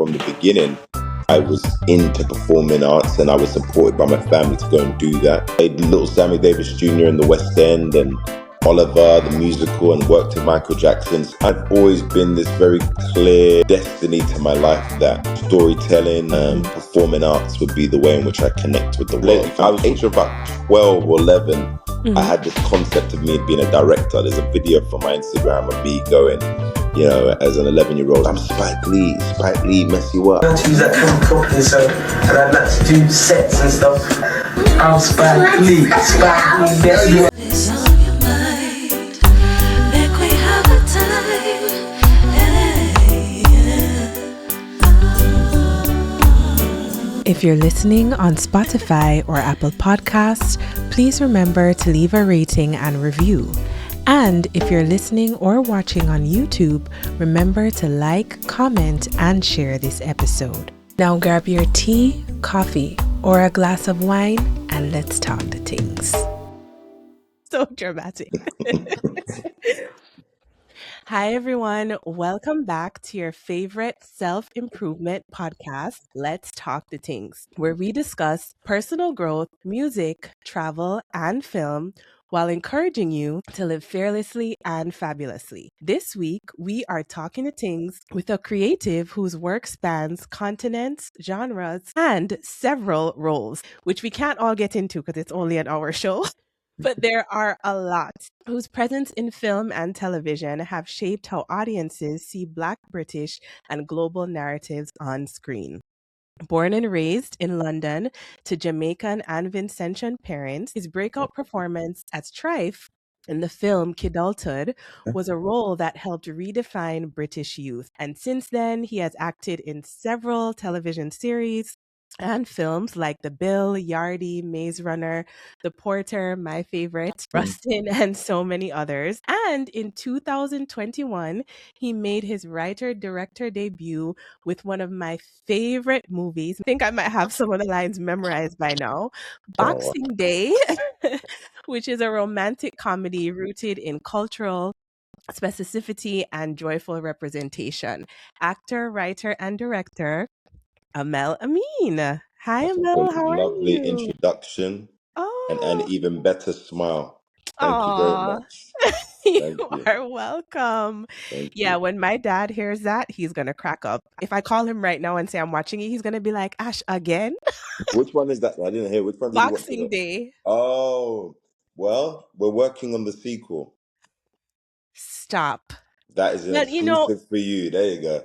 from the beginning, I was into performing arts and I was supported by my family to go and do that. I played Little Sammy Davis Jr. in the West End and Oliver, the musical, and worked with Micheal Jackson. I've always been this very clear destiny to my life that storytelling, performing arts would be the way in which I connect with the world. I was age of about 12 or 11. I had this concept of me being a director. There's a video from my Instagram of me going, you know, as an 11-year-old, I'm Spike Lee, mess you up. To use that kind of talking, so, and I'd like to do sets and stuff. I'm Spike Lee, there you are. If you're listening on Spotify or Apple Podcasts, please remember to leave a rating and review. And if you're listening or watching on YouTube, remember to like, comment, and share this episode. Now grab your tea, coffee, or a glass of wine, and let's talk the things. So dramatic. Hi, everyone. Welcome back to your favorite self-improvement podcast, Let's Talk the Tings, where we discuss personal growth, music, travel, and film, while encouraging you to live fearlessly and fabulously. This week, we are talking to Tings with a creative whose work spans continents, genres, and several roles, which we can't all get into because it's only an hour show. But there are a lot whose presence in film and television have shaped how audiences see Black, British, and global narratives on screen. Born and raised in London to Jamaican and Vincentian parents, his breakout performance as Trife in the film Kidulthood was a role that helped redefine British youth. And since then, he has acted in several television series and films like The Bill, Yardie, Maze Runner, The Porter, my favorite, Rustin, and so many others. And in 2021, he made his writer-director debut with one of my favorite movies. I think I might have some of the lines memorized by now. Boxing Day, which is a romantic comedy rooted in cultural specificity and joyful representation. Actor, writer, and director Aml Ameen. Hi, That's Aml. a How are lovely you? introduction and an Oh, even better smile. Thank you very aw. much. You Thank you. are welcome. Thank Yeah, you. when my dad hears that, he's going to crack up. If I call him right now and say I'm watching it, he's going to be like, Ash, again? Which one is that? I didn't hear. Which one did you watch Boxing today? Day. Oh, well, we're working on the sequel. Stop. That is an But exclusive for you. There you go.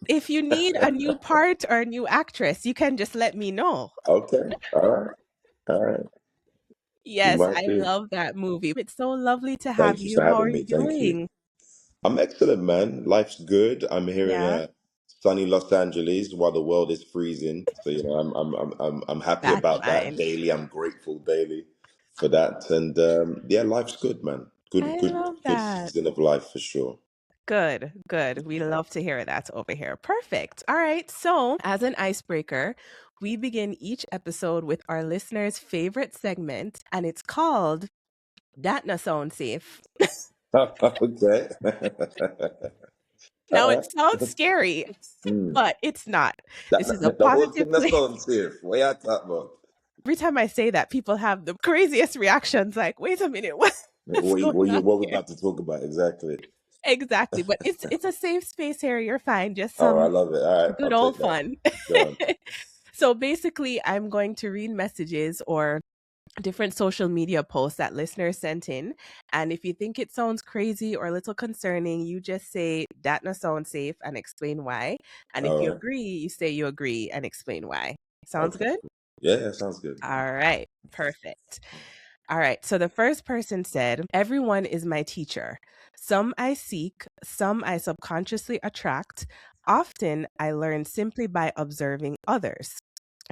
if you need a new part or a new actress, you can just let me know. Okay. All right. All right. We Yes, might I do. love that movie. It's so lovely to have Thank you for you. How are having you me. Thank you. doing? I'm excellent, man. Life's good. I'm here in Yeah, sunny Los Angeles while the world is freezing. So you know, I'm happy that's about that fine. daily. I'm grateful daily for that. And yeah, life's good, man. Good, I good, love good that. season of life for sure. Good, good. We love to hear that over here. Perfect. All right. So, as an icebreaker, we begin each episode with our listeners' favorite segment, and it's called That No Sound Safe. Okay. Now, All it right. sounds scary, Mm. but it's not. This is a The whole positive thing that's place. on safe. What you talking about? Every time I say that, people have the craziest reactions like, wait a minute, what's going on What we here? about to talk about exactly? Exactly. But it's a safe space here. You're fine. Just Oh, I some love it. All right, good I'll old take that. fun. Go on. So basically, I'm going to read messages or different social media posts that listeners sent in. And if you think it sounds crazy or a little concerning, you just say that no sound safe and explain why. And if All you right. agree, you say you agree and explain why. Sounds Okay. good? Yeah, that sounds good. All right. Perfect. All right. So the first person said, everyone is my teacher. Some I seek, some I subconsciously attract. Often I learn simply by observing others.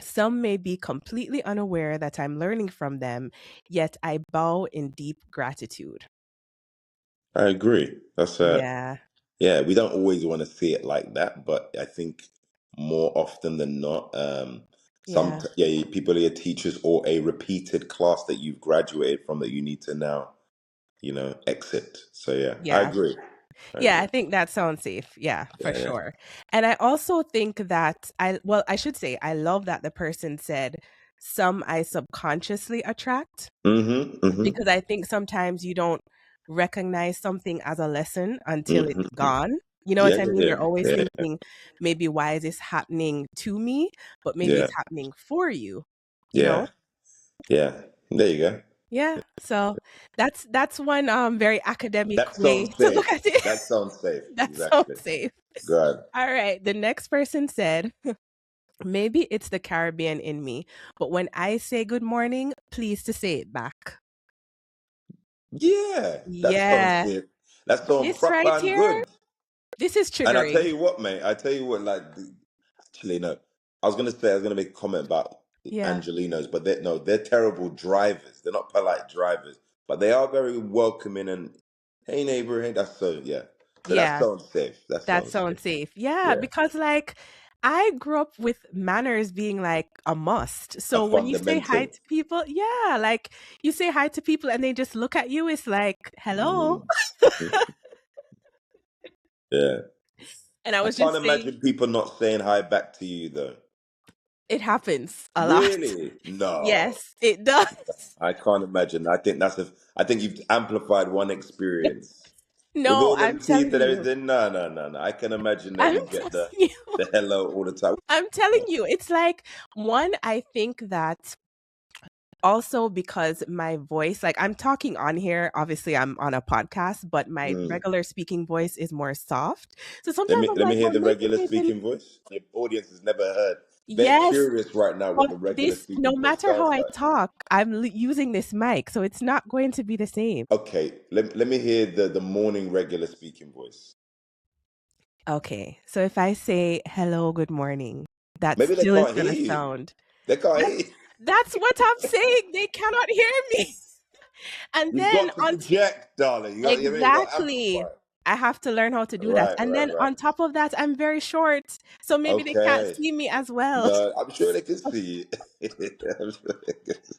Some may be completely unaware that I'm learning from them, yet I bow in deep gratitude. I agree. That's Yeah. yeah, we don't always want to see it like that, but I think more often than not, Yeah. yeah, people are your teachers or a repeated class that you've graduated from that you need to now, you know, exit. So yeah, I Yeah. agree. Yeah, I think that sounds safe. Yeah, for Yeah, yeah. sure. And I also think that I should say, I love that the person said, some I subconsciously attract, Mm-hmm. because I think sometimes you don't recognize something as a lesson until it's Mm-hmm. gone. You know Yeah, what I mean? yeah, You're always yeah, thinking, maybe why is this happening to me? But maybe yeah, it's happening for you, you yeah, know? yeah. There you go. Yeah. So that's one very academic That way sounds to safe. look at it. That sounds safe. That sounds Exactly. safe. Good. All right. The next person said, maybe it's the Caribbean in me, but when I say good morning, please to say it back. Yeah, that sounds Yeah. safe. That's so This proper right and here, good. this is And I tell triggering. you what, mate. I tell you what. Actually, no. I was gonna make a comment about Yeah. Angelinos, but they're terrible drivers. They're not polite drivers, but they are very welcoming and hey neighbor, hey. That's so yeah. So that Yeah. sounds safe. That That sounds safe. sounds safe. Yeah. Yeah, Because like I grew up with manners being like a must. a So when you say hi fundamental. to people, yeah, like you say hi to people and they just look at you, it's like, hello. Mm. Yeah, And I I was can't just saying, imagine people not saying hi back to you though. it happens a lot. Really? No. Yes, it does. I can't imagine. I think you've amplified one experience. With No, all them I'm teeth telling and you. everything, no, no, no, no. I can imagine that I'm you get telling you. the hello all the time. I'm telling you. It's like one, I think that also because my voice, like I'm talking on here, obviously I'm on a podcast, but my Mm. regular speaking voice is more soft. So sometimes I'm Let me like, hear well, the maybe regular they've been, speaking voice. Your audience has never heard. They're yes, curious right now what but the regular this, no speaking voice matter how sounds I like. talk, I'm using this mic, so it's not going to be the same. Okay, let me hear the morning regular speaking voice. Okay, so if I say hello, good morning, that Maybe they still is can't going hear to you. sound. They can't That's hear you. that's what I'm saying. They cannot hear me. And You've then got to on project, darling. You got to exactly. amplify. I have to learn how to do that. Right, And right, then right. on top of that, I'm very short. So maybe they can't Okay. see me as well. No, I'm sure they can see it. I'm sure they can see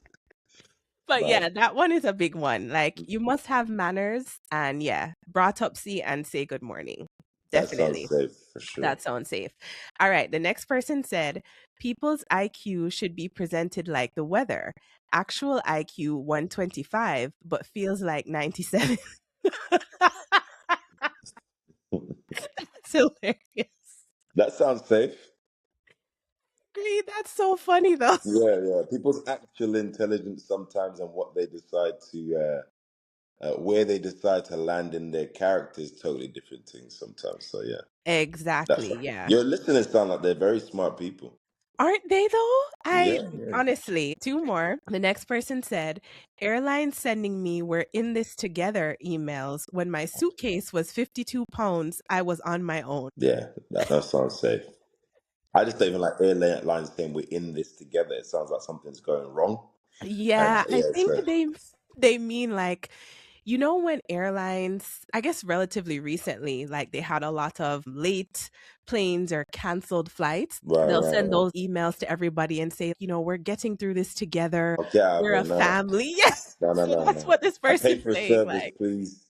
But Right. yeah, that one is a big one. Like you must have manners and yeah, brought up see and say good morning. That sounds Definitely. safe for sure. That sounds safe. All right. The next person said people's IQ should be presented like the weather. Actual IQ 125, but feels like 97. It's hilarious. That sounds safe. Agree. That's so funny though. Yeah, yeah. People's actual intelligence sometimes and what they decide where they decide to land in their character is totally different things sometimes. So yeah, that's Exactly. Yeah. your listeners sound like they're very smart people. Aren't they though? I Yeah, yeah. honestly, two more. The next person said, airlines sending me "we're in this together" emails when my suitcase was 52 pounds. I was on my own. Yeah, that sounds safe. I just don't even like airlines saying we're in this together. It sounds like something's going wrong. And Yeah, I yeah, think so they mean like, you know, when airlines, I guess relatively recently, like they had a lot of late planes or canceled flights, right, they'll right, send right. those emails to everybody and say, you know, we're getting through this together. Oh, get out of We're here. a No, family. Yes. no, no, So no, that's no. what this I pay person's for a saying. service, Like, please.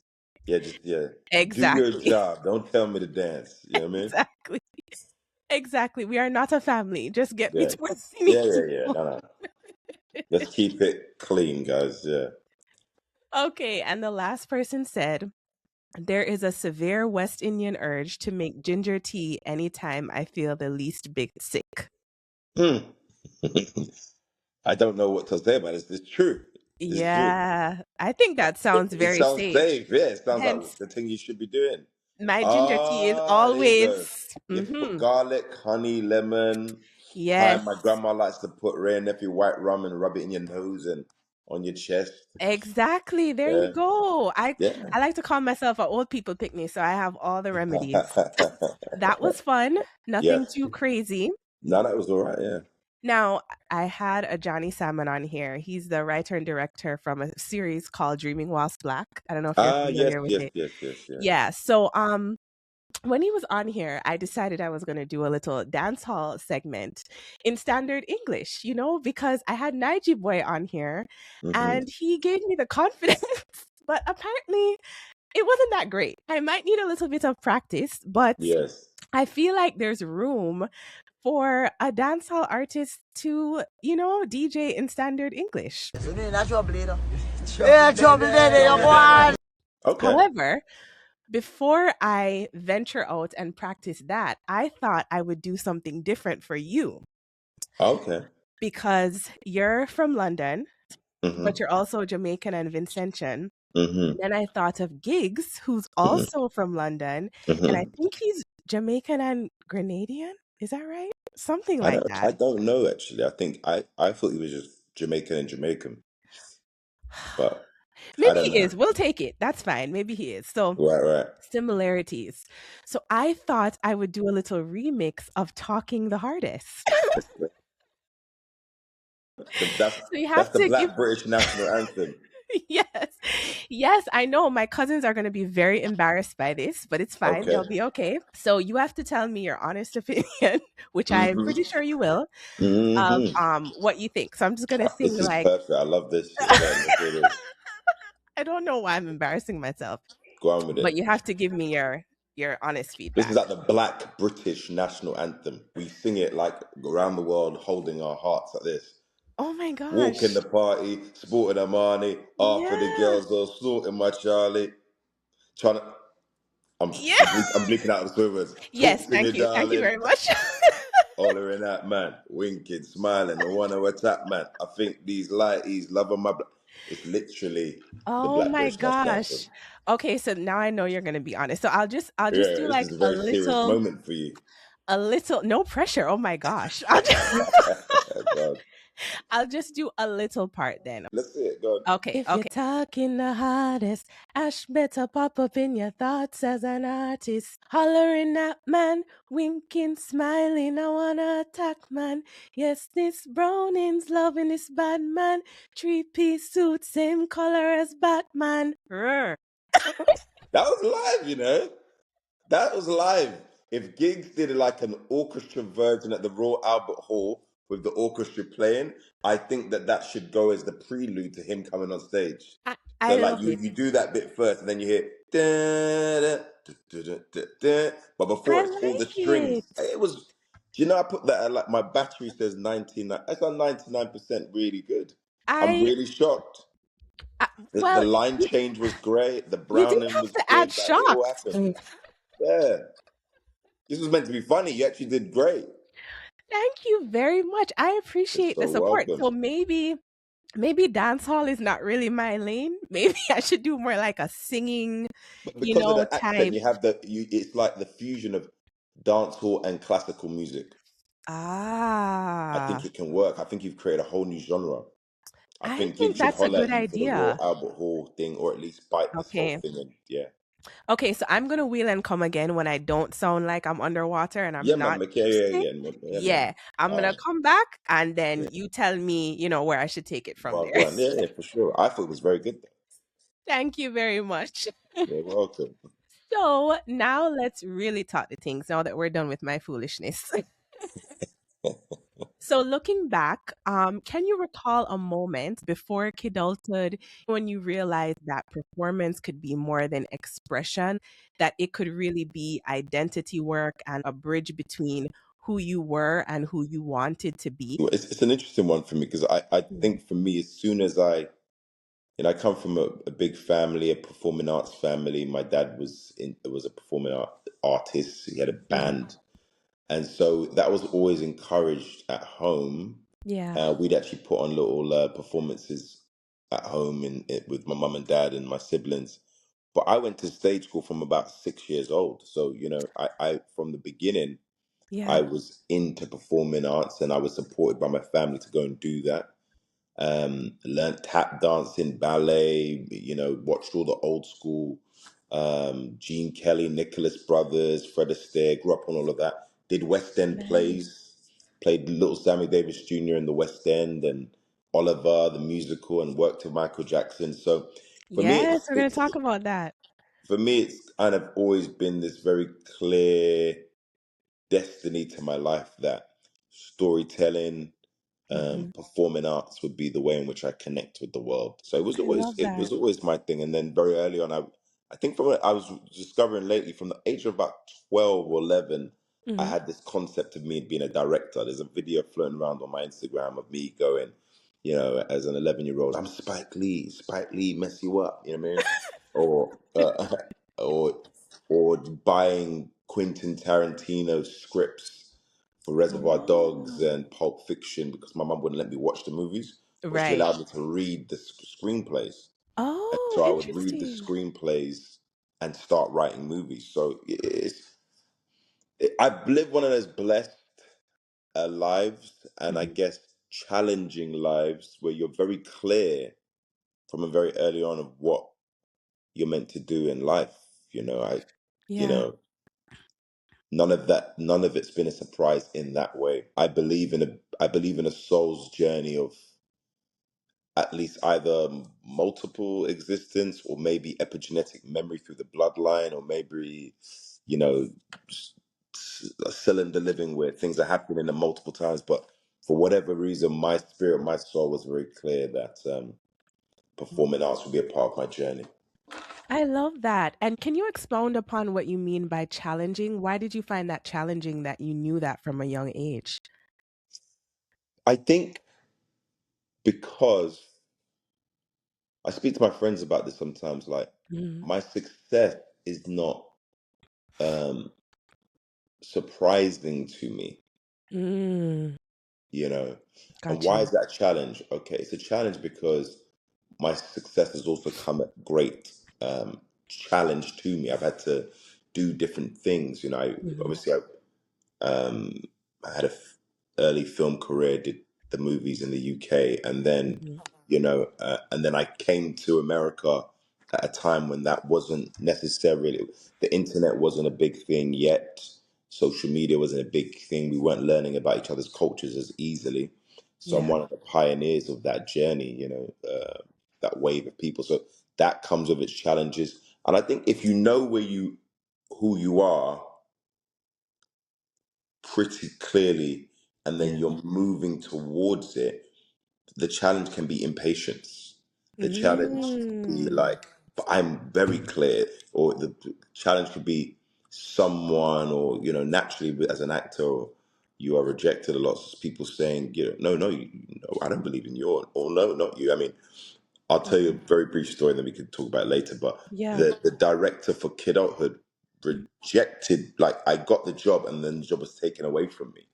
Yeah, just yeah. Do your exactly. job. Don't tell me to dance. You know what I mean? Exactly. Exactly. We are not a family. Just get me Yeah. to where I need Yeah, yeah, to yeah. go. No, no. Let's keep it clean, guys. Yeah. Okay. And the last person said, there is a severe West Indian urge to make ginger tea anytime I feel the least bit sick. Hmm. I don't know what to say about it. It's true. It's true. Yeah, I think that sounds It very sounds safe. safe. Yeah, it sounds like Hence, the thing you should be doing. my ginger tea is Ah, there you go. always, You have to put garlic, honey, lemon, yes, thyme. My grandma likes to put Ray Nephew white rum and rub it in your nose and on your chest. exactly. There you Yeah, go. yeah. I like to call myself an old people picnic, so I have all the remedies. That was fun. Nothing Yes. too crazy. No, that was all right. Yeah. Now, I had a Johnny Salmon on here. He's the writer and director from a series called Dreaming Whilst Black. I don't know if you're Ah, yes, familiar with yes, it. yes, yes, yeah. Yeah. So, when he was on here, I decided I was going to do a little dance hall segment in standard English, you know, because I had Naiji Boy on here Mm-hmm. and he gave me the confidence. But apparently, it wasn't that great. I might need a little bit of practice, but Yes. I feel like there's room for a dancehall artist to, DJ in standard English. Okay. However, before I venture out and practice that, I thought I would do something different for you Okay. because you're from London, Mm-hmm. but you're also Jamaican and Vincentian. Mm-hmm. Then I thought of Giggs, who's Mm-hmm. also from London, and I Mm-hmm. think he's Jamaican and Grenadian. Is that right? Something I like don't. that. I don't know actually. I think I thought he was just Jamaican and Jamaican, but I Maybe don't he know. is. We'll take it. That's fine. Maybe he is. So, Right. Right. similarities. So, I thought I would do a little remix of Talking the Hardest. That's So, you that's have the to give. Black British national anthem. Yes. Yes, I know my cousins are going to be very embarrassed by this, but it's fine. Okay. They'll be okay. So, you have to tell me your honest opinion, which I'm Mm-hmm. pretty sure you will, of Mm-hmm. what you think. So, I'm just going to sing This is like perfect. I love this shit. Go on, let's hear this. I don't know why I'm embarrassing myself, Go on with but it. you have to give me your honest This is feedback. like the Black British national anthem. We sing it like around the world, holding our hearts like this. Oh my Walking gosh. the party, sporting Armani, half of the Yeah. girls are snorting my Charlie. Trying to, Yeah. I'm bleeping out the swear words. Yes, Talk to me, thank you. Thank you darling. very much. Hollering at man, winking, smiling, no one to attack man. I think these lighties loving my. It's literally the Oh Black my British national anthem. gosh. Okay, so now I know you're gonna be honest. So I'll just Yeah, do this like is a very serious moment for you. a little no pressure. Oh my gosh. I'll just, God. I'll just do a little part then. Let's see it, God. Okay, if you're talking the hardest, Ash better pop up in your thoughts as an artist. Hollering at man, winking, smiling, I wanna attack man. Yes, this Browning's loving this bad man. 3-piece suit, same color as Batman. Rrr. That was live, you know. That was live. If Giggs did like an orchestra version at the Royal Albert Hall with the orchestra playing, I think that should go as the prelude to him coming on stage. I So like love you it. you do that bit first, and then you hear da, da, da, da, da, da, but before I it's all the like strings. it. It was. Do you know I put that at, like my battery says 99. That's on 99% really good. I'm I, really shocked. I The well, line you, change was great. The you didn't browning have was to add good. Like it all shock. happened. Yeah. This was meant to be funny. You actually did great. Thank you very much. I You're appreciate the so support. welcome. So maybe dance hall is not really my lane. Maybe I should do more like a singing, But because of the accent, type. you have it's like the fusion of dancehall and classical music. I Ah, think it can work. I think you've created a whole new genre. I I think think Gig should that's a holler good at you for the Royal idea. Albert Hall thing, or at least bite this whole Okay. thing. And yeah, Okay, so I'm gonna wheel and come again when I don't sound like I'm underwater and I'm yeah, man, not Micheal, sick. yeah, man. Yeah, I'm All gonna right, come back and then yeah, you tell me, where I should take it from well, there. go on, yeah, for sure. I thought it was very good. Thank you very much. You're welcome. So now let's really talk the things now that we're done with my foolishness. So looking back, can you recall a moment before Kidulthood when you realized that performance could be more than expression, that it could really be identity work and a bridge between who you were and who you wanted to be? Well, it's an interesting one for me because I Mm. think for me, as soon as I come from a big family, a performing arts family. My dad was a performing artist. He had a Yeah. band, and so that was always encouraged at home. Yeah. We'd actually put on little performances at home with my mum and dad and my siblings. But I went to stage school from about 6 years old, so I from the beginning Yeah. I was into performing arts, and I was supported by my family to go and do that. Learned tap dancing, ballet, watched all the old school Gene Kelly, Nicholas Brothers, Fred Astaire, grew up on all of that. Did West End Nice. plays, played Little Sammy Davis Jr. in the West End and Oliver, the musical, and worked with Micheal Jackson. So for me, Yes, we're going to talk about that. it's kind of always been this very clear destiny to my life that storytelling, Hmm. performing arts would be the way in which I connect with the world. So I love it that. was always my thing. And then very early on, I think from what I was discovering lately, from the age of about 12 or 11, I Hmm. had this concept of me being a director. There's a video floating around on my Instagram of me going, as an 11-year-old, I'm Spike Lee. Spike Lee mess you up, you know what I mean? Or, or, or buying Quentin Tarantino scripts for Reservoir Dogs Oh, and Pulp Fiction because my mum wouldn't let me watch the movies, but she right. allowed me to read the screenplays. And Oh, so I would read the interesting. screenplays and start writing movies. So I've lived one of those blessed lives, and I Hmm. guess challenging lives where you're very clear from a very early on of what you're meant to do in life. You Yeah. know, none of it's been a surprise in that way. I believe in a soul's journey of at least either multiple existence or maybe epigenetic memory through the bloodline, or maybe, you know, a cylinder living where things are happening in multiple times. But for whatever reason, my spirit, my soul was very clear that performing arts would be a part of my journey. I love that. And can you expound upon what you mean by challenging? Why did you find that challenging that you knew that from a young age? I think because I speak to my friends about this sometimes, like Mm, my success is not um, surprising to me, mm, you know. And got why you. is that a challenge? Okay, it's a challenge because my success has also come at great challenge to me. I've had to do different things. Mhm, Obviously, um, I had a early film career, did the movies in the UK, and then mhm. and then I came to America at a time when that wasn't necessarily, the internet wasn't a big thing yet. Social media wasn't a big thing. We weren't learning about each other's cultures as easily. So I'm Yeah. one of the pioneers of that journey. That wave of people. So that comes with its challenges. And I think if you know who you are pretty clearly, and then Yeah. you're moving towards it, the challenge can be impatience. The challenge can be Mm, like, but I'm very clear, or the challenge could be someone, or naturally as an actor, you are rejected a lot. So people saying, no, no, no, I don't believe in you, or no, not you. I mean, I'll tell you a very brief story, and then we can talk about it later. But yeah. the director for Kidulthood rejected, like, I got the job, and then the job was taken away from me,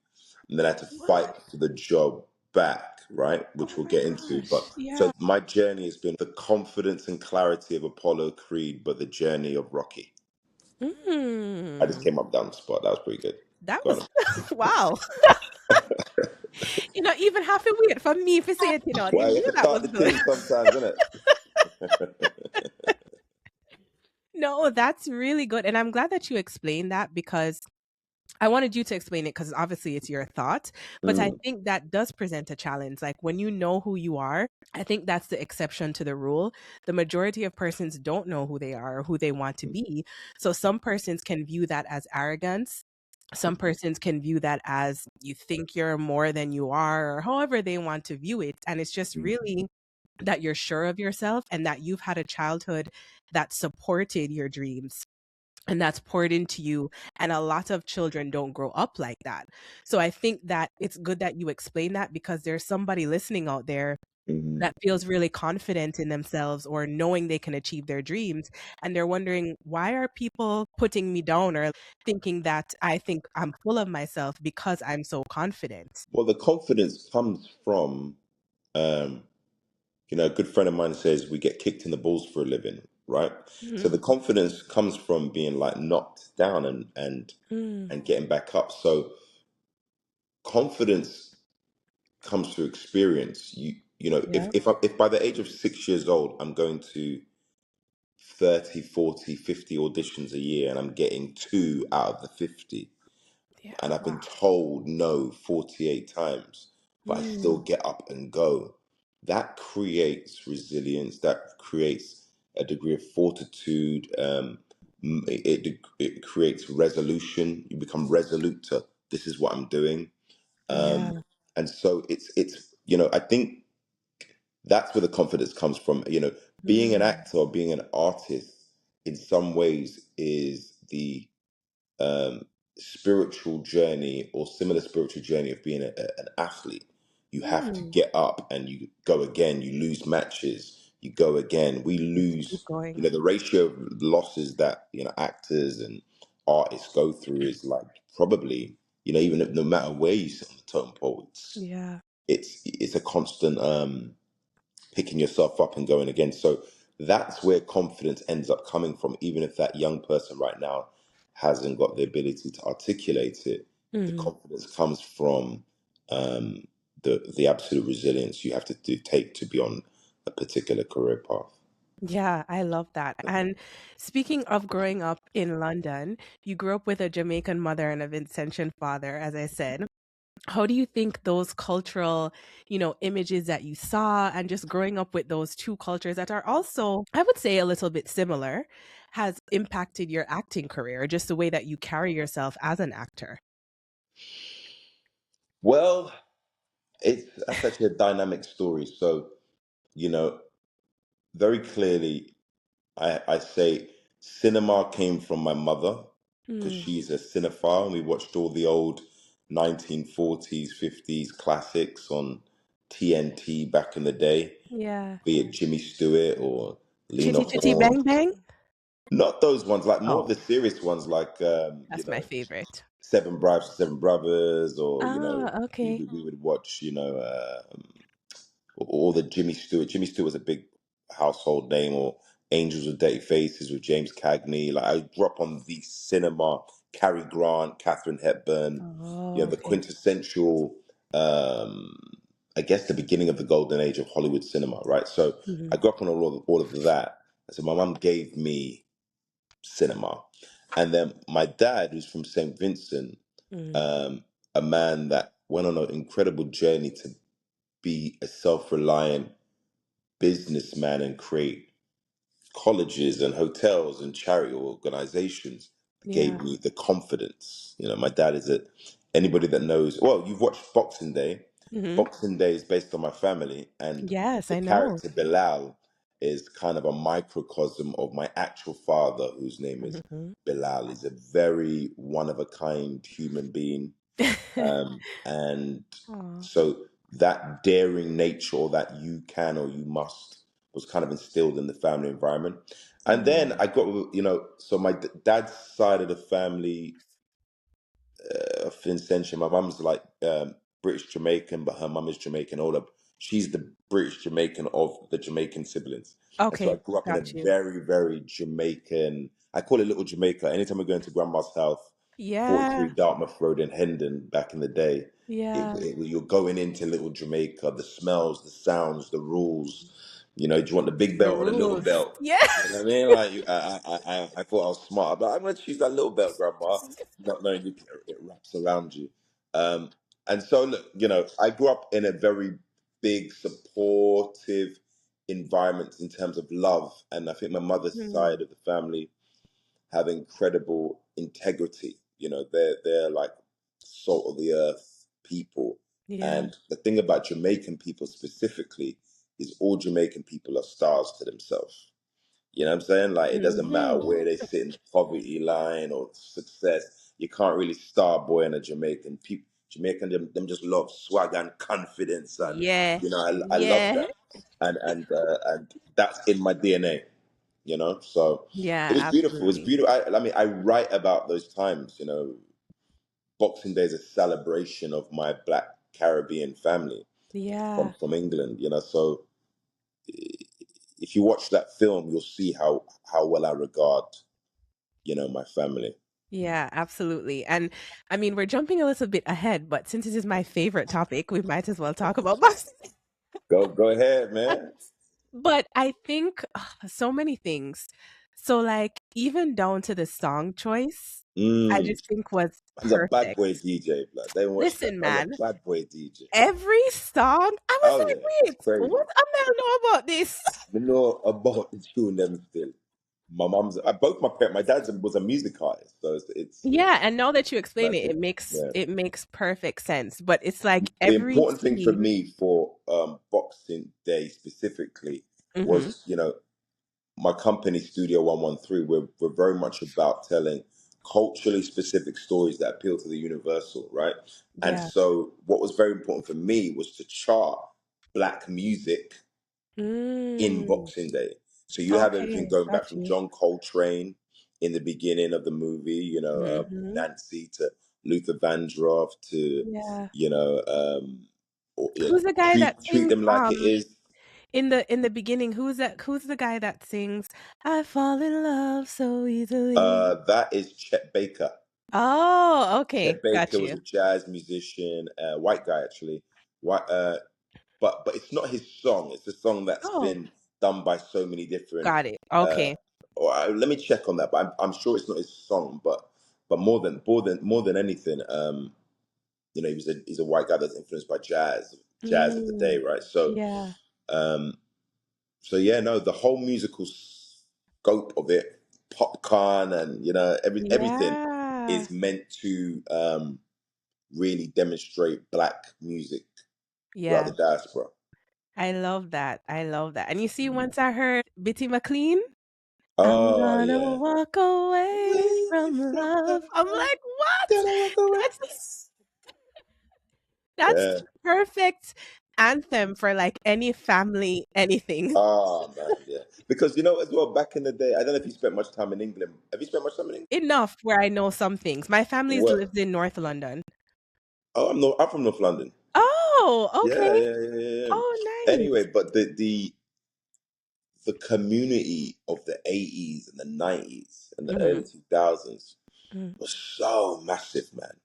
and then I had to fight What? for the job back, right? Which Oh we'll my get into. But gosh. Yeah. so my journey has been the confidence and clarity of Apollo Creed, but the journey of Rocky. I just Mm. came up down the spot. That was pretty good. That Go was on. wow. Even have to wait for me to say it, you Well, you knew have to that start was the good. thing sometimes, isn't it? No, that's really good. And I'm glad that you explained that because I wanted you to explain it because obviously it's your thought, but I Mm, think that does present a challenge. Like when you know who you are, I think that's the exception to the rule. The majority of persons don't know who they are or who they want to be. So some persons can view that as arrogance. Some persons can view that as you think you're more than you are, or however they want to view it. And it's just mm, really that you're sure of yourself and that you've had a childhood that supported your dreams and that's poured into you. And a lot of children don't grow up like that. So I think that it's good that you explain that because there's somebody listening out there mm. that feels really confident in themselves or knowing they can achieve their dreams. And they're wondering, why are people putting me down or thinking that I think I'm full of myself because I'm so confident? Well, the confidence comes from, um, a good friend of mine says we get kicked in the balls for a living, right? So Mhm. the confidence comes from being like knocked down Mm, and getting back up. So confidence comes through experience. yeah, If by the age of 6 years old I'm going to 30, 40, 50 auditions a year and I'm getting two out of the 50, yeah. and I've been Wow. told no 48 times, but I still Mm, get up and go. That creates resilience. That creates a degree of fortitude. It creates resolution. You become resolute to this is what I'm doing. yeah. And so I think that's where the confidence comes from. Being an Mm, actor or being an artist in some ways is the spiritual journey or similar spiritual journey of being an athlete. You have to Mm. get up and you go again. You lose matches, you go again. We To keep lose, going. the ratio of losses that, actors and artists go through is like probably, even if, no matter where you sit on the totem pole, Yeah. it's a constant picking yourself up and going again. So that's where confidence ends up coming from. Even if that young person right now hasn't got the ability to articulate it, the Mm. confidence comes from the absolute resilience you have to take to be on a particular career path. Yeah, I love that. And speaking of growing up in London, you grew up with a Jamaican mother and a Vincentian father, as I said. How do you think those cultural, images that you saw and just growing up with those two cultures that are also, I would say, a little bit similar, has impacted your acting career, just the way that you carry yourself as an actor? Well, that's actually a dynamic story. So, you know, very clearly, I say cinema came from my mother because Mm, she's a cinephile and we watched all the old 1940s, 50s classics on TNT back in the day, yeah. be it Jimmy Stewart or Lena Chitty Chitty Horne. Bang Bang? Not those ones, like more of Oh, the serious ones, like that's my favorite. Seven Brides for Seven Brothers, or Ah, we, okay. we we would watch or the Jimmy Stewart. Jimmy Stewart was a big household name, or Angels with Dirty Faces with James Cagney. Like I grew up on the cinema, Cary Grant, Katharine Hepburn, Oh, the okay. quintessential, um, I guess the beginning of the golden age of Hollywood cinema, right? So I Mhm. grew up on all of that. So my mum gave me cinema. And then my dad, who's from St. Vincent, Mm, um, a man that went on an incredible journey to be a self-reliant businessman and create colleges and hotels and charity organizations yeah. gave me the confidence. My dad is anybody that knows, well, you've watched Boxing Day. Mhm. Boxing Day is based on my family, and Yes, the I know. character Bilal is kind of a microcosm of my actual father, whose name is Mhm. Bilal. He's a very one of a kind human being, and Aw. so that daring nature, or that you can or you must, was kind of instilled in the family environment. And then Mm, I got, so my dad's side of the family, Fincentia. My mum's like British Jamaican, but her mum is Jamaican. She's the British Jamaican of the Jamaican siblings, and so I okay, grew up in a got you. very, very Jamaican. I call it Little Jamaica. Anytime we go into Grandma's house, Yeah, 43 Dartmouth Road in Hendon, back in the day, yeah. you're going into Little Jamaica. The smells, the sounds, the rules. Do you want the big The belt or the little rules. belt? Yeah. You know what I mean? Like I thought I was smart, but I'm gonna choose that little belt, Grandma, not knowing it wraps around you. Um, and so look, I grew up in a very big, supportive environment in terms of love, and I think my mother's side Mm, of the family have incredible integrity. They're like salt of the earth people. yeah. And the thing about Jamaican people specifically is all Jamaican people are stars to themselves. You know what I'm saying? Like it doesn't matter Mhm. where they sit in the poverty line or success. You can't really star boy in a Jamaican. People, Jamaican, them just love swag and confidence, and Yeah. I love Yeah. that, and that's in my DNA. So it Yeah, was beautiful. It was absolutely. beautiful. I mean, I write about those times. Boxing Day is a celebration of my Black Caribbean family Yeah. from England. So if you watch that film, you'll see how well I regard my family. Yeah, absolutely. And I mean, we're jumping a little bit ahead, but since this is my favorite topic, we might as well talk about boxing. Go ahead, man. But I think so many things. So like even down to the song choice, I Mm. just think was I was a bad perfect. boy DJ, blood. They didn't watch that. Listen, I was a man, bad boy DJ. every song, I was Oh like, yeah, it's wait, crazy. what Amel know about this? We know about the tune them still. My mom's, both my parents, my dad's was a music artist, so Yeah, it's and now that you explain it, magic. it makes Yeah. it makes perfect sense. But it's like The every important thing for scene. me for Boxing Day specifically Hmm. was, my company Studio 113, we're very much about telling culturally specific stories that appeal to the universal, right? And Yeah. so what was very important for me was to chart black music in Mm. Boxing Day. So you have everything Okay, going back got from you. John Coltrane in the beginning of the movie, Mhm. Nancy, to Luther Vandross, to, Yeah. you know, or, Who's the guy that treat sings, them like it is. in the beginning, who's the guy that sings, "I fall in love so easily"? That is Chet Baker. Oh, okay, Chet Baker got was you. a jazz musician, white guy actually. White, but it's not his song. It's a song that's Oh, been done by so many different. got it. Uh, Okay. let me check on that, but I'm sure it's not his song. But more than anything, he's a white guy that's influenced by jazz of the day, Mm, right? So yeah. um, so yeah, no, the whole musical scope of it, popcorn, and everything Yeah. is meant to really demonstrate black music throughout Yeah. the diaspora. I love that. I love that. And you see, Mm. once I heard Bitty McLean, I'm Oh gonna yeah. walk away Away from from love. I'm love, like, what? gonna walk away. That's that's Yeah. the perfect anthem for like any family, anything. Oh man, yeah. Because as well, back in the day, I don't know if you spent much time in England. Have you spent much time in England? Enough where I know some things. My family's What? lived in North London. Oh, I'm from North London. Oh, Yeah, okay. yeah, yeah, yeah, yeah. Oh, Anyway, nice. but the community of the 80s and the 90s and the Mhm, early 2000s mhm. was so massive, man.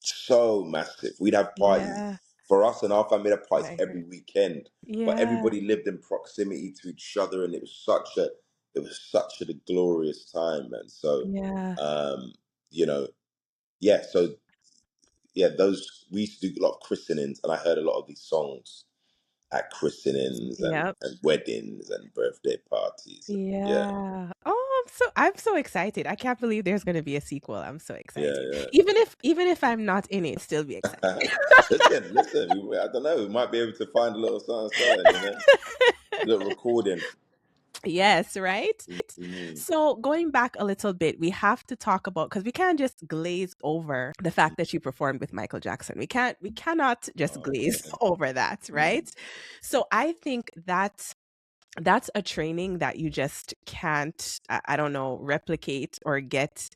So massive. We'd have parties Yeah, for us and our family. We'd have parties I every heard. weekend, but Yeah, everybody lived in proximity to each other, and it was such a glorious time, man. So, yeah, um, you know, yeah. So yeah, those we used to do a lot of christenings, and I heard a lot of these songs at christenings and, yep. and weddings and birthday parties, and yeah, Yeah. Oh, I'm so excited. I can't believe there's gonna be a sequel. I'm so excited. yeah, Even if I'm not in it, still be excited. yeah. Listen. I don't know. We might be able to find a little something, little recording. Yes, right? Mm-hmm. So going back a little bit, we have to talk about, because we can't just glaze over the fact that you performed with Michael Jackson. We cannot just Oh glaze man. over that, Mm-hmm. right? So I think that's a training that you just can't, I don't know, replicate or get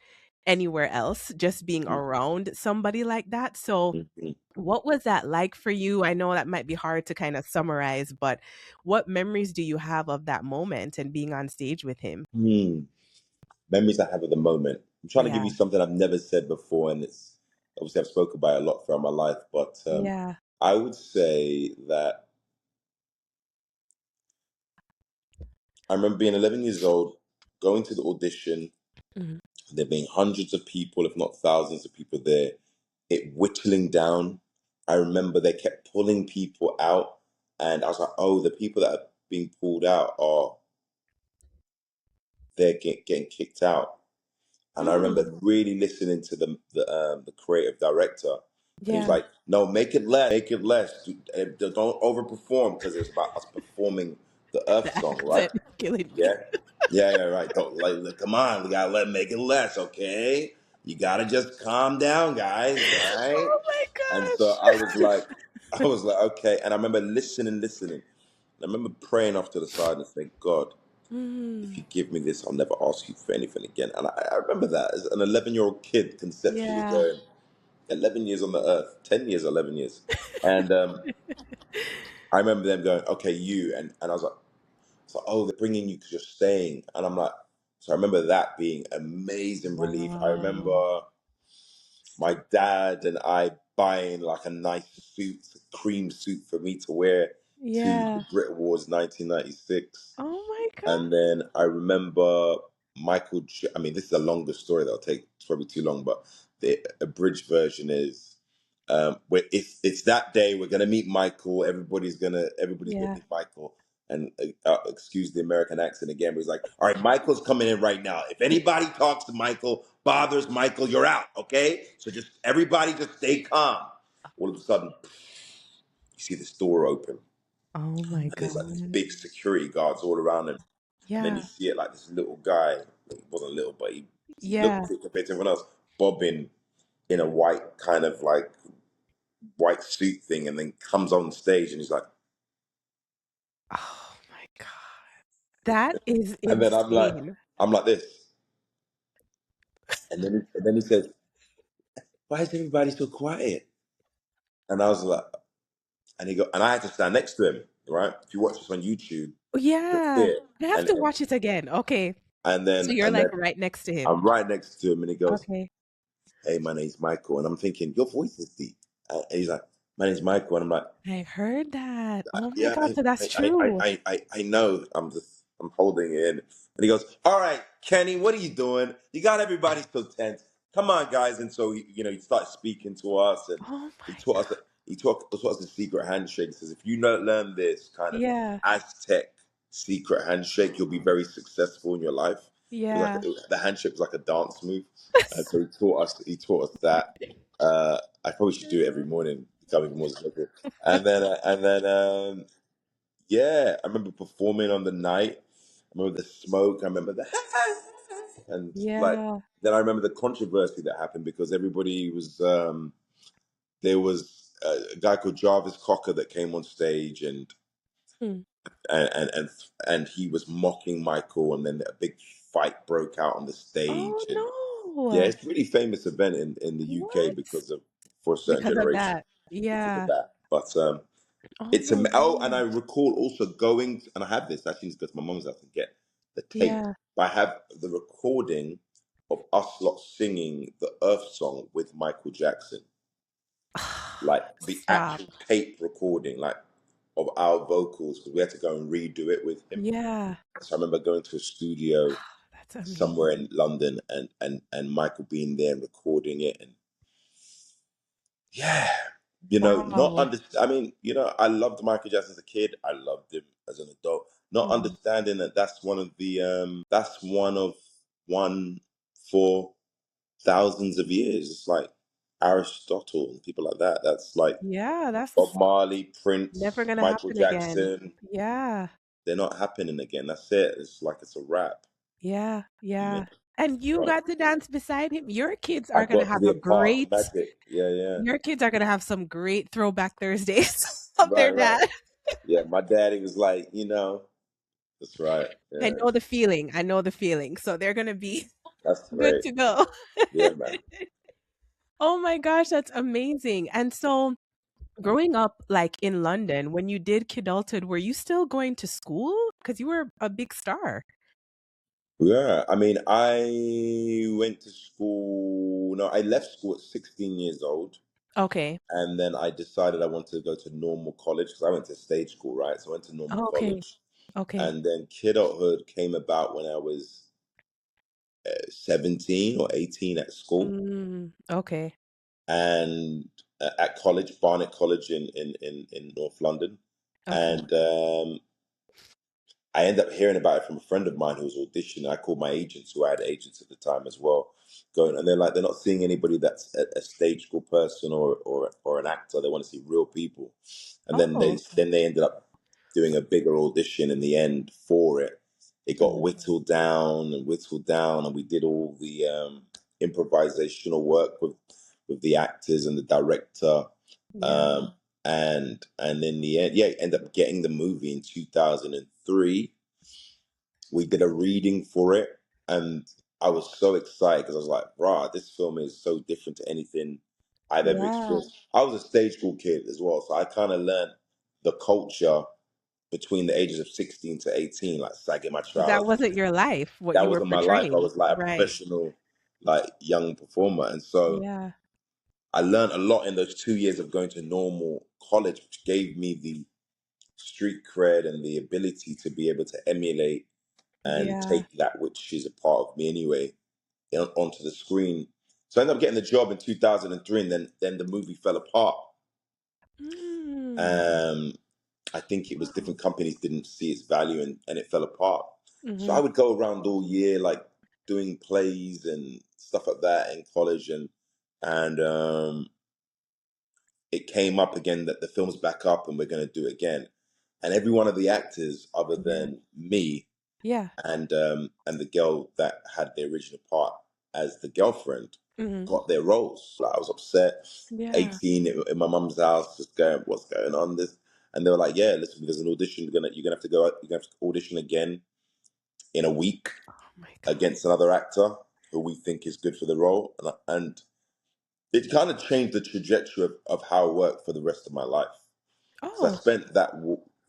anywhere else, just being around somebody like that. So Mm-hmm. what was that like for you? I know that might be hard to kind of summarize, but what memories do you have of that moment and being on stage with him? Hmm. Memories I have at the moment. I'm trying to give Yeah. you something I've never said before, and it's obviously I've spoken about it a lot throughout my life. But Yeah. I would say that I remember being 11 years old, going to the audition, Mhm. there being hundreds of people, if not thousands of people there, it whittling down. I remember they kept pulling people out, and I was like, oh, the people that are being pulled out they're getting kicked out. And I Mm. remember really listening to the creative director, and he was Yeah. like, "No, make it less. Don't overperform because it's about us performing the Earth The song, right? accent is killing me. Yeah, yeah, right. Don't come on. We gotta make it less, okay? You gotta just calm down, guys, right?" Oh my And so gosh. I was like, okay. And I remember listening. I remember praying off to the side and saying, God, if Mm. you give me this, I'll never ask you for anything again. And I remember that as an 11-year-old kid conceptually Yeah. going, 11 years on the earth, 10 years, 11 years. And I remember them going, okay, you. And I was like, oh, they're bringing you because you're staying. And I'm like, so I remember that being amazing relief. I Wow. remember my dad and I buying like a nice suit, a cream suit for me to wear to the Yeah. BRIT Awards 1996. Oh my god. And then I remember I mean, this is a longer story that'll take it's probably too long, but the abridged version is where it's that day we're gonna meet Michael. Everybody's gonna Yeah. meet Michael. And excuse the American accent again, but he's like, "All right, Michael's coming in right now. If anybody talks to Michael, bothers Michael, you're out. Okay? So just everybody, just stay calm." All of a sudden, you see this door open, Oh my and there's like these god. big security guards all around him. And then you Yeah. see it like this little guy, he wasn't little, but he Yeah. looked it compared to everyone else, bobbing in a white kind of like white suit thing, and then comes on stage and he's like, Oh my God. That is and then insane. I'm like this, and then he says, "Why is everybody so quiet?" And I was like, and he go, and I had to stand next to him, right? If you watch this on YouTube, you'll see Yeah. it, I have to watch it again. Okay. So you're and then like right next to him. I'm right next to him, and he goes, Okay. "Hey, my name's Michael," and I'm thinking, your voice is deep, and he's like, "My name's Michael," and I'm like, I heard that. Oh my yeah, God. So that's true. I know. I'm holding it in. And he goes, "All right, Kenny, what are you doing? You got everybody so tense. Come on, guys." And so he started speaking to us, and Oh he my taught God. us taught us the secret handshake. He says, if you don't learn this kind of Yeah. Aztec secret handshake, you'll be very successful in your life. Yeah. The handshake was like a dance move, and so he taught us that. I probably should do it every morning, become even more successful. And then yeah, I remember performing on the night. I remember the smoke. I remember the and like Yeah. then I remember the controversy that happened because everybody was there was a guy called Jarvis Cocker that came on stage Hmm. and and and and he was mocking Michael, and then a big fight broke out on the stage. And Oh yeah, no. it's a really famous event in the UK What? because of for a certain Because of generation that. because of Yeah. that. But Oh it's my and I gosh. recall also going, and I have this. I actually need to go to my mum's house and get the tape. Yeah. But I have the recording of us lot singing the Earth song with Michael Jackson, like the Stop. actual tape recording, like of our vocals, because we had to go and redo it with him. Yeah. So I remember going to a studio That's somewhere amazing. in London, and Michael being there and recording it, and yeah, not Wow. under. I mean, I loved Michael Jackson as a kid. I loved him as an adult. Not Mhm. understanding that that's one for thousands of years. It's like Aristotle and people like that. That's like Yeah, Bob that's Marley, never Prince, gonna Michael happen again. Jackson. Yeah. They're not happening again. That's it. It's like it's a wrap. Yeah. You know? Yeah. And you Right. got to dance beside him. I got to be a part of the magic. Yeah, yeah. Your kids are gonna have some great throwback Thursdays of Right, their right. dad. Yeah, my daddy was like, that's right. I Yeah, know the feeling. I know the feeling. So they're gonna be that's good great. to go. Yeah, man. Oh my gosh, that's amazing. And so growing up like in London, when you did Kidulthood, were you still going to school? Because you were a big star. Yeah, I mean, I went to school. No, I left school at 16 years old, Okay. and then I decided I wanted to go to normal college because I went to stage school, right? So I went to normal Okay. college, Okay. and then kidulthood came about when I was 17 or 18 at school, Okay. and at college, Barnet College in North London, Okay. and I ended up hearing about it from a friend of mine who was auditioning. I called my agents, who I had agents at the time as well, going, and they're not seeing anybody that's a stage school person or an actor. They want to see real people, and Oh. then they ended up doing a bigger audition in the end for it. It got Mhm. whittled down, and we did all the improvisational work with the actors and the director. Yeah. Um, and in the end, yeah, end up getting the movie in 2003. We did a reading for it, and I was so excited because I was like, "Rah, this film is so different to anything I've ever Yeah. experienced." I was a stage school kid as well, so I kind of learned the culture between the ages of 16 to 18, like sagging my But that trousers. wasn't your life, what That you were wasn't my life. I portraying. was like a Right. professional, like young performer, and so Yeah. I learned a lot in those 2 years of going to normal college, which gave me the street cred and the ability to be able to emulate and Yeah. take that which is a part of me anyway onto the screen. So I ended up getting the job in 2003, and then the movie fell apart. Mm. Um, I think it was different companies didn't see its value, and it fell apart. So I Mhm. would go around all year like doing plays and stuff like that in college, and it came up again that the film's back up and we're going to do it again. And every one of the actors, other Yeah. than me, Yeah. And the girl that had the original part as the girlfriend Hmm. got their roles. Like, I was upset, Yeah. 18 in my mum's house, just going, "What's going on?" This, and they were like, "Yeah, listen, there's an audition. You're gonna have to go. You're gonna have to audition again in a week Oh my God. against another actor who we think is good for the role." And it kind of changed the trajectory of how it worked for the rest of my life. So I Oh, spent that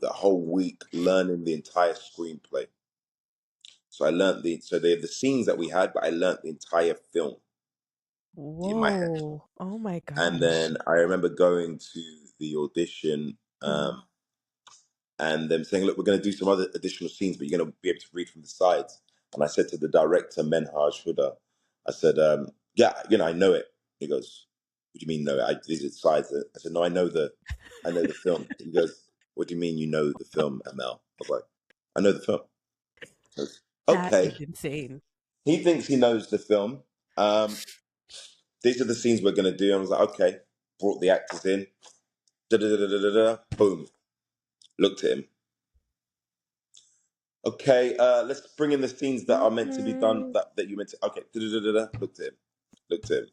whole week learning the entire screenplay. So I learned so they're the scenes that we had, but I learned the entire film in my head. whoa. Oh my And gosh. then I remember going to the audition, Mhm. and them saying, "Look, we're going to do some other additional scenes, but you're going to be able to read from the sides." And I said to the director, Menhaj Huda, I said, "Yeah, I know it." He goes, "What do you mean know it? These are the sides." I said, "No, I know the film." He goes, "What do you mean you know the film, Amel?" I was like, "I know the film." He goes, That is "Okay." insane. He thinks he knows the film. These are the scenes we're going to do. I was like, "Okay." Brought the actors in. Da da da da da da. Boom. Looked at him. Okay, let's bring in the scenes that are meant to be done. Mhm. That you meant to. Okay, da-da-da-da-da. Looked at him. Looked at him.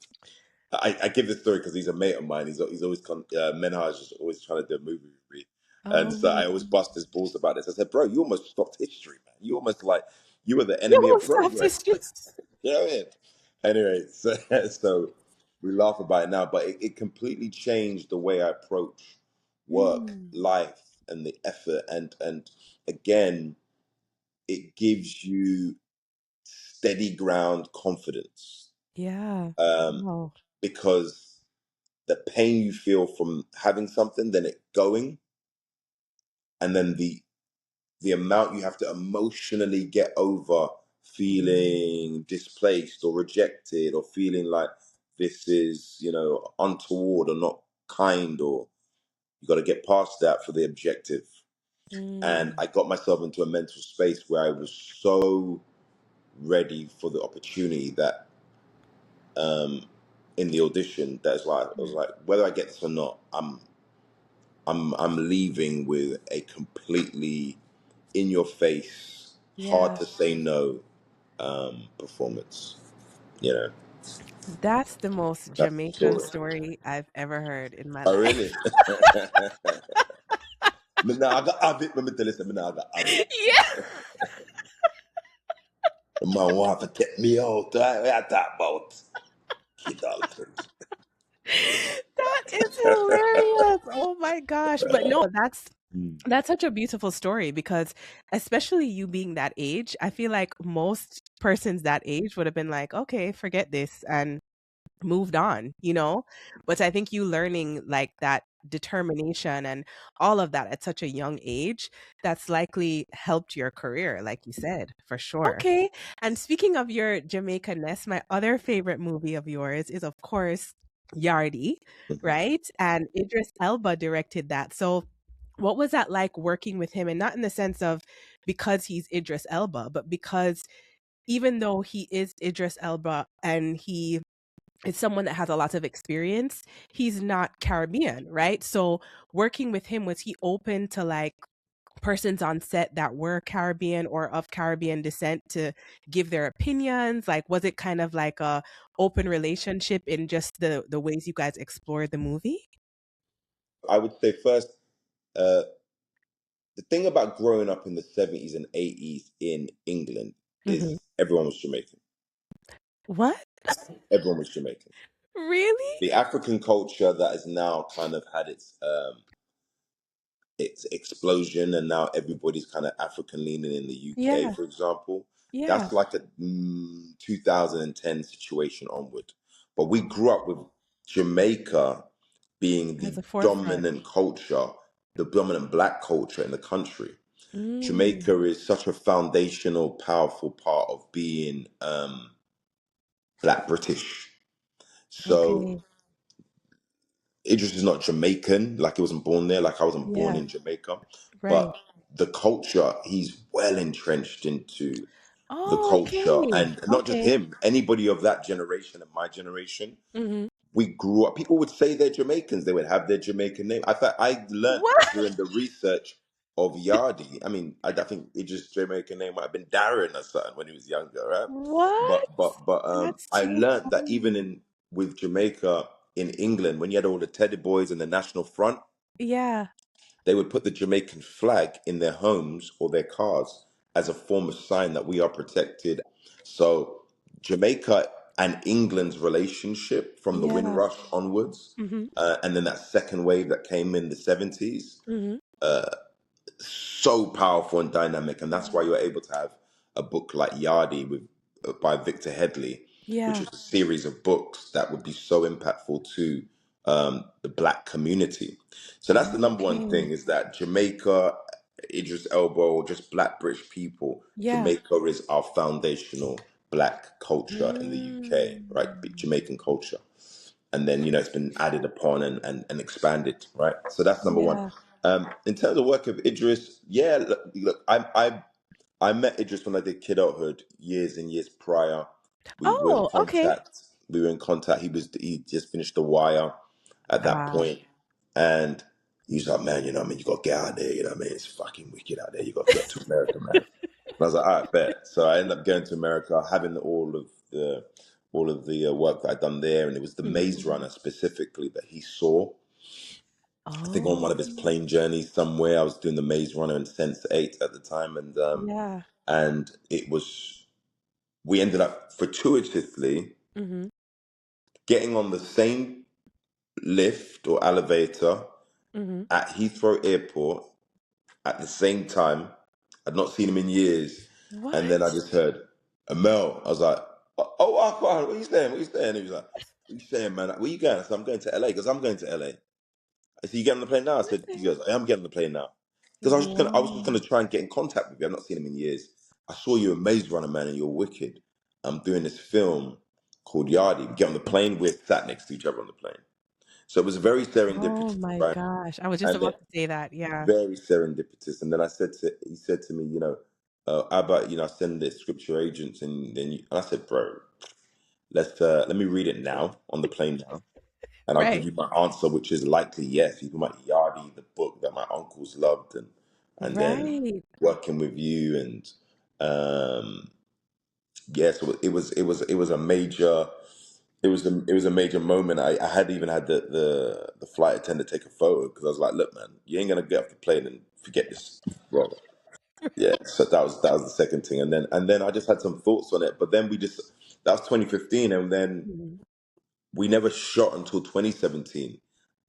I give this story because he's a mate of mine. He's always Menhaj is always trying to do a movie with me, and Oh so my I always God. bust his balls about this. I said, "Bro, you almost stopped history, man. You almost like you were the You enemy of almost stopped progress." history. You know what I mean? Anyway, so we laugh about it now, but it completely changed the way I approach work, Mm. life, and the effort, and again, it gives you steady ground confidence, Yeah. um, Wow. because the pain you feel from having something, then it going, and then the amount you have to emotionally get over Mm. feeling displaced or rejected or feeling like this is untoward or not kind, or you got to get past that for the objective. And Mm. I got myself into a mental space where I was so ready for the opportunity that um, in the audition, that's why I was like, whether I get this or not, I'm leaving with a completely in your face, hard Yeah. to say no performance. You know, That's the most that's the Jamaican story. story I've ever heard in my Oh, life. really? Now I got have it. Let me tell you something. Now I got have it. Yeah. The man want to take me out. Right? What I talk about? Kidulthood. That is hilarious. Oh my gosh. But no, Mm. that's such a beautiful story because especially you being that age, I feel like most persons that age would have been like, okay, forget this and moved on, you know? But I think you learning like that determination and all of that at such a young age, that's likely helped your career, like you said, for sure. Okay. And speaking of your Jamaican-ness, my other favorite movie of yours is, of course, Yardie, right? And Idris Elba directed that. So what was that like working with him? And not in the sense of because he's Idris Elba, but because even though he is Idris Elba and he is someone that has a lot of experience, he's not Caribbean, right? So working with him, was he open to like persons on set that were Caribbean or of Caribbean descent to give their opinions? Like, was it kind of like a open relationship in just the ways you guys explored the movie? I would say first, uh, the thing about growing up in the 70s and 80s in England Hmm. is everyone was Jamaican. What? Everyone was Jamaican. Really? The African culture that has now kind of had its explosion, and now everybody's kind of African leaning in the UK, Yeah. for example. Yeah. That's like a 2010 situation onward. But we grew up with Jamaica being As the a forefront. dominant culture, the dominant black culture in the country. Mm. Jamaica is such a foundational, powerful part of being black British. So Okay. Idris is not Jamaican, like he wasn't born there, like I wasn't born Yeah. in Jamaica. Right. But the culture, he's well entrenched into the Oh, culture. okay. And not just Okay. him, anybody of that generation and my generation, Hmm. we grew up, people would say they're Jamaicans, they would have their Jamaican name. I learned What? during the research of Yardie. I mean, I think Idris' Jamaican name might have been Darren or something when he was younger, right? What? But That's I too learned that even funny. in with Jamaica in England, when you had all the Teddy Boys and the National Front, Yeah. they would put the Jamaican flag in their homes or their cars as a form of sign that we are protected. So Jamaica and England's relationship from the Yeah. Windrush onwards, Mm-hmm. and then that second wave that came in the 70s, Mm-hmm. so powerful and dynamic, and that's why you're able to have a book like Yardie with by Victor Headley, which Yeah. is a series of books that would be so impactful to the Black community. So that's the number one Okay. thing: is that Jamaica, Idris Elba, or just Black British people. Yeah. Jamaica is our foundational Black culture in the UK, right? Mm. Jamaican culture, and then it's been added upon and expanded, right? So that's number one. Yeah. In terms of work of Idris, yeah, look, I met Idris when I did Kidulthood years and years prior. We were in Oh, okay. contact. We were in contact. He just finished The Wire at that Ah. point, and he was like, man, what I mean, you got to get out there. You know what I mean? It's fucking wicked out there. You got to get to America, man. And I was like, all right, bet. So I ended up going to America, having all of the work that I'd done there, and it was the Mm-hmm. Maze Runner specifically that he saw. I think on one Oh, of his plane journeys somewhere, I was doing the Maze Runner in Sense Eight at the time, yeah. and we ended up fortuitously Mm-hmm. getting on the same lift or elevator Mm-hmm. at Heathrow Airport at the same time. I'd not seen him in years, and then I What? just heard Amel. I was like, "Oh, Akbar, what are you saying? What are you saying?" He was like, "What are you saying, man? Where you going?" I said, "I'm going to LA because I'm going to LA." I said, "You getting on the plane now?" I What said, the "He heck? goes, I am getting on the plane now." Because I was just gonna Wow. try and get in contact with you. I've not seen him in years. I saw you in Maze Runner, man, and you're wicked. I'm doing this film called Yardie. We get on the plane. We're sat next to each other on the plane. So it was very Oh serendipitous, my right? gosh. I was just And then about to say that. Yeah. very serendipitous. And then he said to me, how about I send the scripture agents, and I said, bro, let me read it now on the plane now, and I'll give Right. you my answer, which is likely yes. You talking about Yardie, the book that my uncles loved, and then Right. working with you, and um, yeah, so it was a major. It was a major moment. I had even had the flight attendant take a photo because I was like, "Look, man, you ain't gonna get off the plane and forget this, bro." Yeah, so that was the second thing, and then I just had some thoughts on it. But then that was 2015, and then Mhm. we never shot until 2017.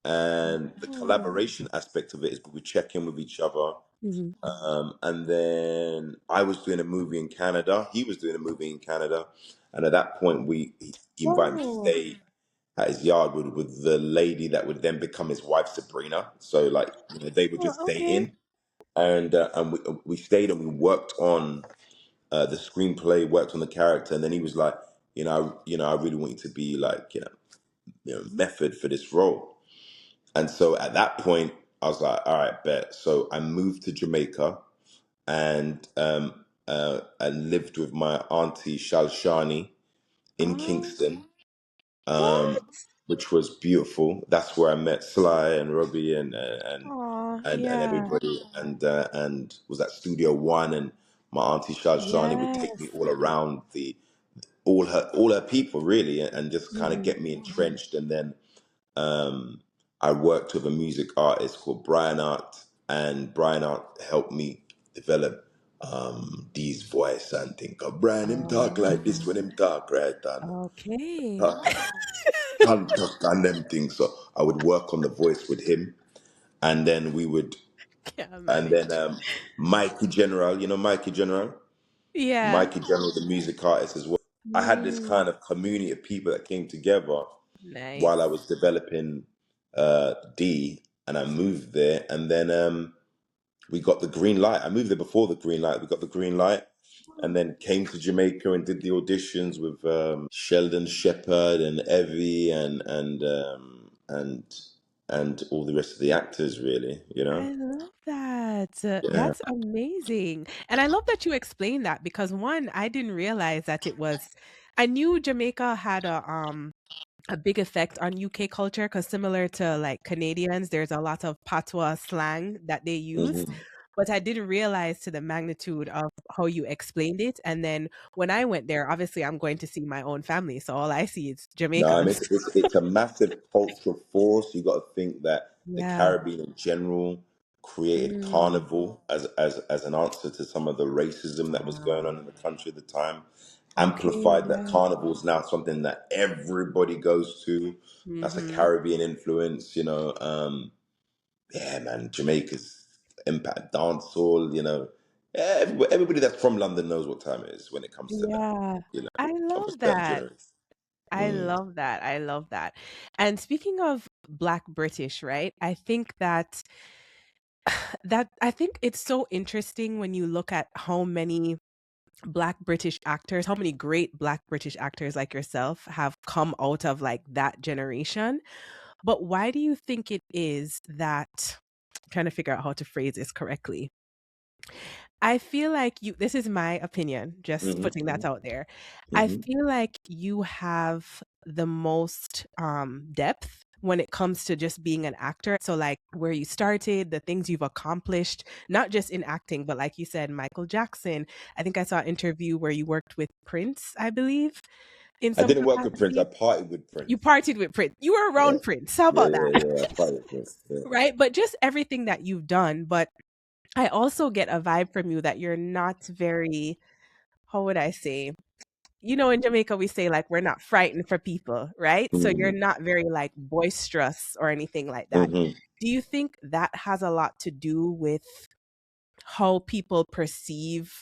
And the Oh. collaboration aspect of it is we check in with each other. Mhm. And then I was doing a movie in Canada. He was doing a movie in Canada. And at that point, he invited me to Oh. stay at his yard with the lady that would then become his wife, Sabrina. So, like, they would just Oh, stay okay. in. And we stayed and we worked on the screenplay, worked on the character. And then he was like, I really want you to be like, method for this role. And so at that point, I was like, all right, bet. So I moved to Jamaica and lived with my auntie Shalshani in Oh, Kingston, what? which was beautiful. That's where I met Sly and Robbie Oh, and yeah. everybody, and was at Studio One, and my auntie Shalshani would take me Yes. all around all her people really, and just kind of Mhm. get me entrenched, and then um, I worked with a music artist called Brian Art, and Brian Art helped me develop Dee's voice and think of Brian him talk like this Oh, when him talk right and okay. can't talk and them things. So I would work on the voice with him, and then Can't and then manage. Mikey General, Mikey General, Yeah. Mikey General, the music artist as well. I had this Mm, kind of community of people that came together while I nice. was developing D, and I moved there, and then we got the green light. I moved there before the green light. We got the green light, and then came to Jamaica and did the auditions with Sheldon Shepherd and Evie and all the rest of the actors. Really, I love that. yeah. That's amazing. And I love that you explained that because one, I didn't realize that I knew Jamaica had a big effect on UK culture because similar to like Canadians, there's a lot of patois slang that they use. Mhm. but I didn't realize to the magnitude of how you explained it. And then when I went there, obviously I'm going to see my own family, so all I see is No, I mean, Jamaicans. it's a massive cultural force. You got to think that the Yeah. Caribbean in general created Mm. carnival as an answer to some of the racism that was going on in the country at the time. Okay. Amplified that Yeah. carnival is now something that everybody goes to. That's a Mm-hmm. Caribbean influence, you know. Yeah, man, Jamaica's impact dancehall, you know. Everybody that's from London knows what time it is when it comes to that, Yeah. you know, I of a love certain that. generation. I Mm. love that. I love that. And speaking of Black British, right? I think that I think it's so interesting when you look at how many Black British actors, how many great Black British actors like yourself have come out of like that generation. But why do you think it is that, trying to figure out how to phrase this correctly? I feel like this is my opinion, just putting that Hmm. out there. I Hmm. feel like you have the most depth when it comes to just being an actor. So, like, where you started, the things you've accomplished, not just in acting, but like you said, Michael Jackson. I think I saw an interview where you worked with Prince, I believe, in I some didn't work with Prince. I capacity. partied with You Prince. partied with Prince. You were Yeah, around Prince. How yeah, about yeah, that? yeah. I partied with Prince. Yeah. Right? But just everything that you've done. But I also get a vibe from you that you're not very, how would I say? In Jamaica, we say like we're not frightened for people, right? So you're Mm-hmm. not very like boisterous or anything like that. Mm-hmm. Do you think that has a lot to do with how people perceive,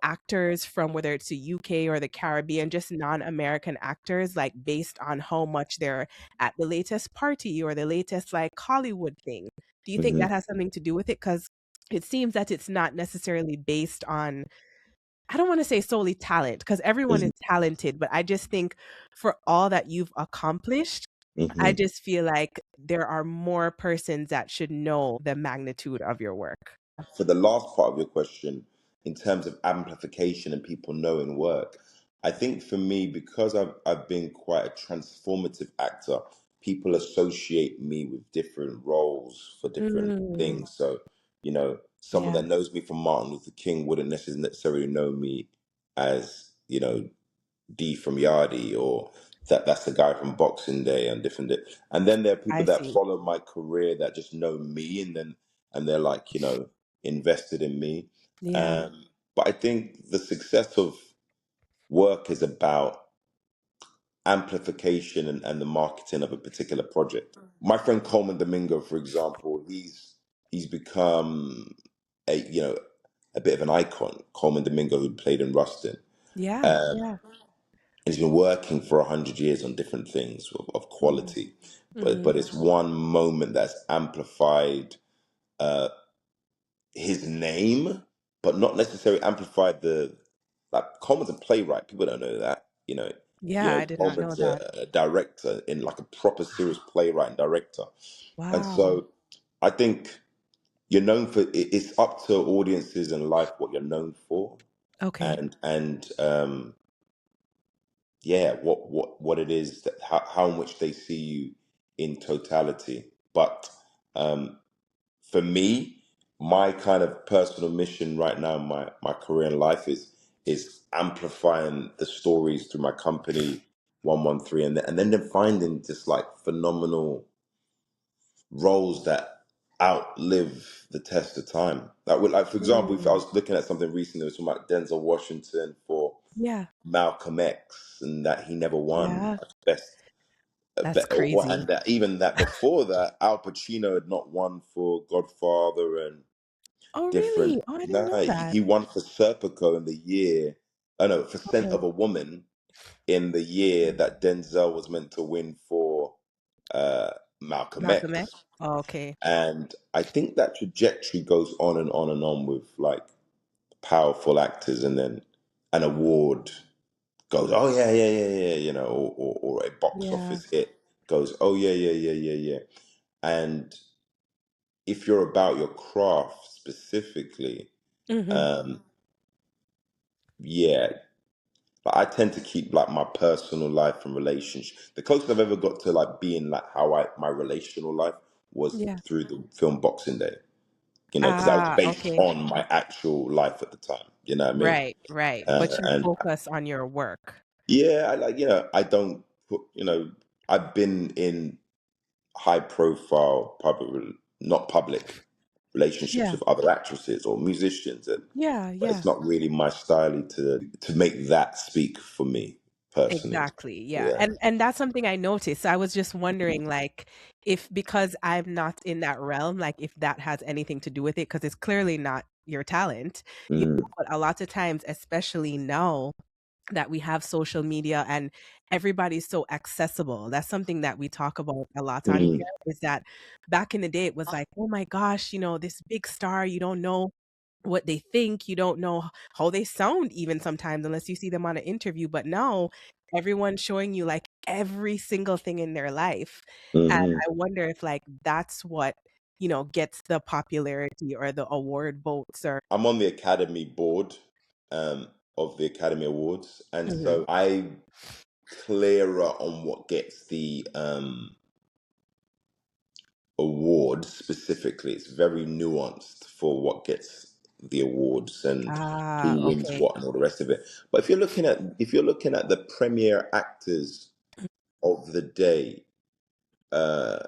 actors from whether it's the UK or the Caribbean, just non-American actors, like based on how much they're at the latest party or the latest like Hollywood thing? Do you think Mm-hmm. that has something to do with it? Because it seems that it's not necessarily based on, I don't want to say solely talent, because everyone is talented, but I just think for all that you've accomplished, I Mm-hmm. just feel like there are more persons that should know the magnitude of your work. For the last part of your question, in terms of amplification and people knowing work, I think for me, because I've been quite a transformative actor, people associate me with different roles for different Mm, things. So, you know, someone yeah, that knows me from Martin Luther King wouldn't necessarily know me as, D from Yardie, or that's the guy from Boxing Day and different. And then there are people I that see. follow my career that just know me, and they're like, invested in me. Yeah. But I think the success of work is about amplification and the marketing of a particular project. My friend Coleman Domingo, for example, he's become a bit of an icon. Coleman Domingo, who played in Rustin. Yeah. Um, Yeah. He's been working for 100 years on different things of Mm, quality, but mhm. it's one moment that's amplified his name, but not necessarily amplified the like. Coleman's a playwright. People don't know that. Yeah, I did not know Coleman's that. a director in like a proper serious playwright and director, and Wow. so I think you're known for. It's up to audiences in life what you're known for, Okay. and yeah, what it is that how much they see you in totality. But um for me, my kind of personal mission right now in my career in life is amplifying the stories through my company 113, and then finding just like phenomenal roles that outlive the test of time. Like for example, if I Mm, was looking at something recently, it was talking about Denzel Washington for yeah. Malcolm X, and that he never won Yeah. best. That's And crazy. that even that before that, Al Pacino had not won for Godfather and Oh, different. really? Oh, I didn't No, know that. he won for Serpico in the year. Oh no, for Scent Okay. of a Woman in the year that Denzel was meant to win for uh, Malcolm Malcolm X? X. Oh, okay. And I think that trajectory goes on and on and on with like powerful actors, and then an award goes, oh yeah, yeah, yeah, yeah, or a box Yeah. office hit goes, oh yeah, yeah, yeah, yeah, yeah. And if you're about your craft specifically, Mhm. um, yeah, but I tend to keep like my personal life and relationship. The closest I've ever got to like being like how my relational life was Yeah. through the film Boxing Day. you know, because that was Ah, based okay. on my actual life at the time. You know what I mean? Right, right. But you And focus on your work. yeah, I like, you know, I don't put, you know, I've been in high profile public, not public relationships Yeah. with other actresses or musicians, and Yeah, but yeah. it's not really my style to make that speak for me personally. Exactly. Yeah. Yeah. And that's something I noticed. I was just wondering like if because I'm not in that realm, like if that has anything to do with it, because it's clearly not your talent. You know, Mm, but a lot of times, especially now that we have social media and everybody's so accessible. That's something that we talk about a lot on here mm, is that back in the day it was like, oh my gosh, this big star, you don't know what they think, you don't know how they sound even sometimes unless you see them on an interview. But now everyone's showing you like every single thing in their life. And mm. I wonder if like that's what, gets the popularity or the award votes or I'm on the Academy board um, of the Academy Awards, and Mhm. so I'm clearer on what gets the award specifically. It's very nuanced for what gets the awards and Ah, who wins okay. what and all the rest of it. But if you're looking at the premier actors of the day, uh,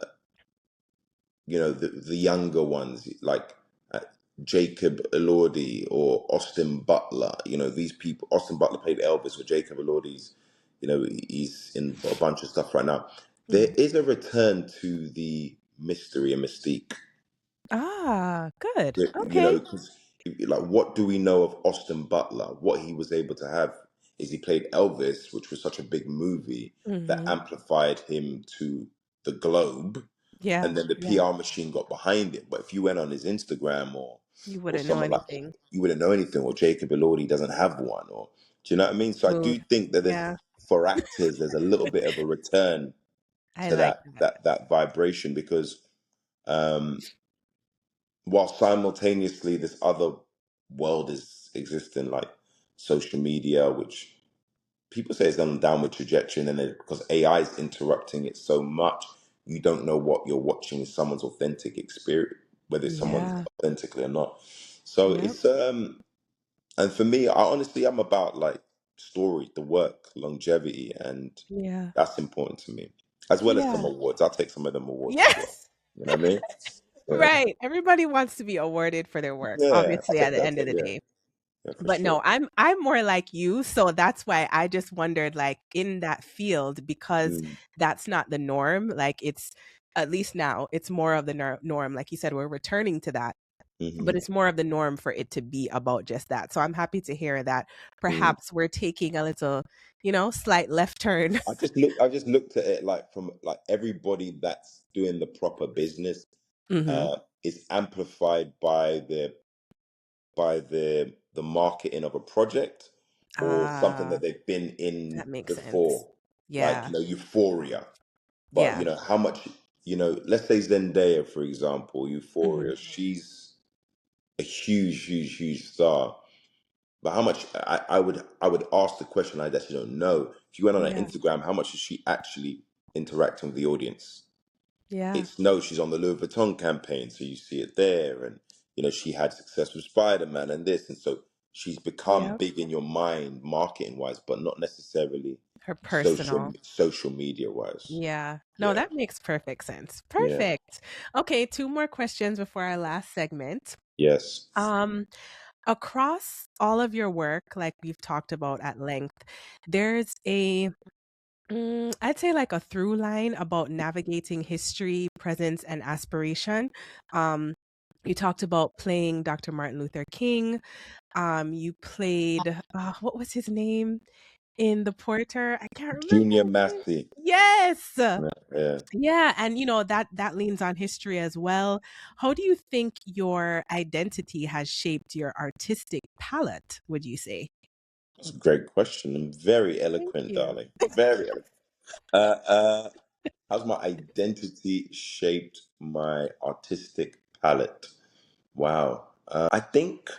the younger ones like uh, Jacob Elordi or Austin Butler. These people. Austin Butler played Elvis, or Jacob Elordi's. He's in a bunch of stuff right now. There Mhm. is a return to the mystery and mystique. Ah, good. Yeah, Okay. 'cause, like, what do we know of Austin Butler? What he was able to have is he played Elvis, which was such a big movie that Mhm. amplified him to the globe, Yeah, and then the yeah. PR machine got behind it. But if you went on his Instagram You or wouldn't know someone like, anything. you wouldn't know anything. Or Jacob Elordi doesn't have one, or do you know what I mean? So I Good. do think that Yeah, for actors, there's a little bit of a return I to like that that. that that vibration because. Um, while simultaneously this other world is existing, like social media, which people say is on a downward trajectory, and then because AI is interrupting it so much, you don't know what you're watching is someone's authentic experience, whether it's someone's Yeah, authentically or not. So yep, it's and for me, I'm about like story, the work, longevity, and yeah, that's important to me, as well as some yeah. awards. I'll take some of them awards as well. Yes, You know what I mean? Yeah, right. Everybody wants to be awarded for their work, yeah, obviously, at the I'll end of take, the yeah, day. yeah, for But sure. no, I'm more like you, so that's why I just wondered, like, in that field, because Mm. that's not the norm, like, it's at least now, it's more of the norm, like you said, we're returning to that. But Hmm. it's more of the norm for it to be about just that. So I'm happy to hear that Mm. perhaps we're taking a little, slight left turn. I just looked at it like from like everybody that's doing the proper business Mhm. is amplified by the marketing of a project or something Ah, that they've been in that makes sense. before, like Yeah. Euphoria. But Yeah. how much let's say Zendaya, for example, Mhm. Euphoria, she's a huge, huge, huge star. But how much I would ask the question I actually don't know. If you went on her Yeah. Instagram, how much is she actually interacting with the audience? Yeah. It's no, she's on the Louis Vuitton campaign, so you see it there, and she had success with Spider-Man and this, and so she's become Yeah. big in your mind, marketing wise, but not necessarily Her social personal. social media wise. Yeah. No, Yeah, that makes perfect sense. yeah, Perfect. Okay, two more questions before our last segment. yes. Um, Across all of your work, like we've talked about at length, there's I'd say like a through line about navigating history, presence, and aspiration. Um, you talked about playing Dr. Martin Luther King. You played, what was his name in The Porter? I can't remember Junior his name. Massey. Yes. Yeah, yeah. Yeah, and that leans on history as well. How do you think your identity has shaped your artistic palette, would you say? That's a great question and very Thank eloquent, you. darling. Very eloquent. Uh, uh, how's my identity shaped my artistic palette? Wow. I think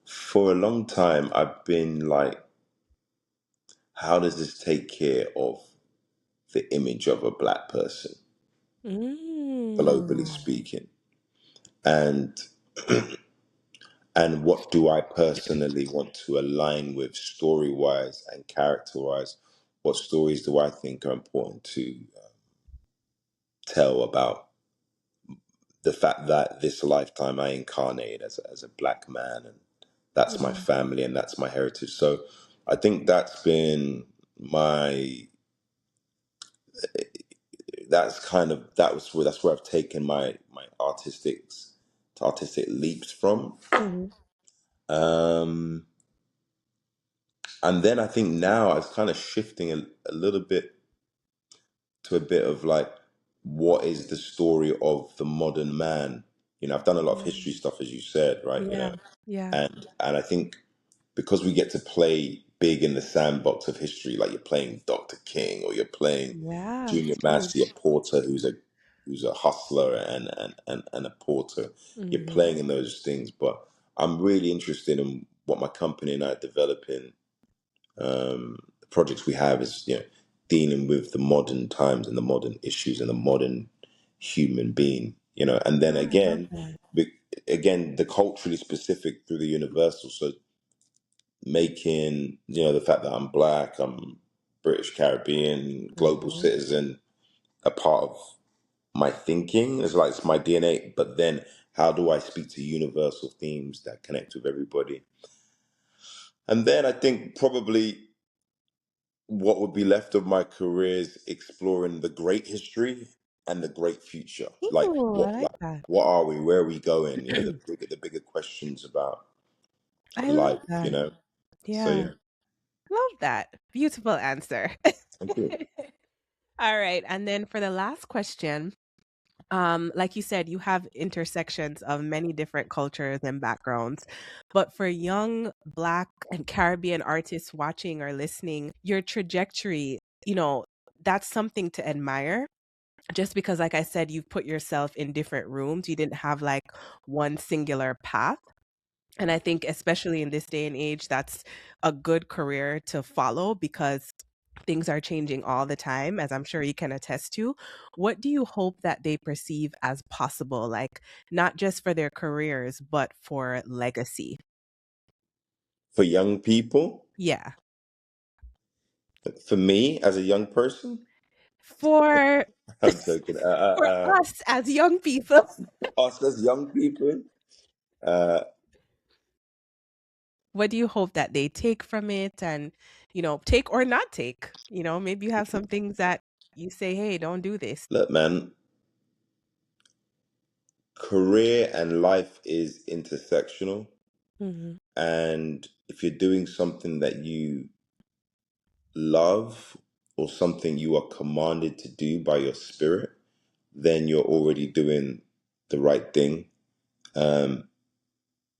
for a long time I've been like, how does this take care of the image of a black person, globally Mm. speaking? And and what do I personally want to align with story wise and character wise? What stories do I think are important to tell about the fact that this lifetime I incarnated as a black man, and that's my Mm. family and that's my heritage. So I think that's been my that's kind of that's where I've taken my artistic leaps from. Mhm. Um, and then I think now I was kind of shifting a little bit to a bit of like, what is the story of the modern man? I've done a lot of history Mm. stuff, as you said, right? Yeah. Yeah. And I think because we get to play big in the sandbox of history, like you're playing Dr. King or you're playing Yeah. Junior True. Massey, a porter who's a hustler and a porter. You're Mm. playing in those things, but I'm really interested in what my company and I are developing. The projects we have is dealing with the modern times and the modern issues and the modern human being. And then Oh, I love again, that. again the culturally specific through the universal. So making the fact that I'm black, I'm British Caribbean, global Mhm. citizen, a part of my thinking. It's like it's my DNA. But then, how do I speak to universal themes that connect with everybody? And then I think probably what would be left of my career is exploring the great history and the great future. Ooh, I like Like that. what are we? Where are we going? The bigger questions about I love life. that. So Yeah. yeah, Love that. Beautiful answer. thank you. All right. And then for the last question, like you said, you have intersections of many different cultures and backgrounds. But for young Black and Caribbean artists watching or listening, your trajectory, that's something to admire. Just because, like I said, you've put yourself in different rooms, you didn't have like one singular path. And I think, especially in this day and age, that's a good career to follow because things are changing all the time, as I'm sure you can attest to. What do you hope that they perceive as possible, like not just for their careers, but for legacy? For young people, Yeah. for me as a young person, For I'm joking. for us as young people. Us as young people, uh, What do you hope that they take from it and, take or not take? Maybe you have some things that you say, hey, don't do this. look, man, career and life is intersectional. Hmm. And if you're doing something that you love or something you are commanded to do by your spirit, then you're already doing the right thing. Um,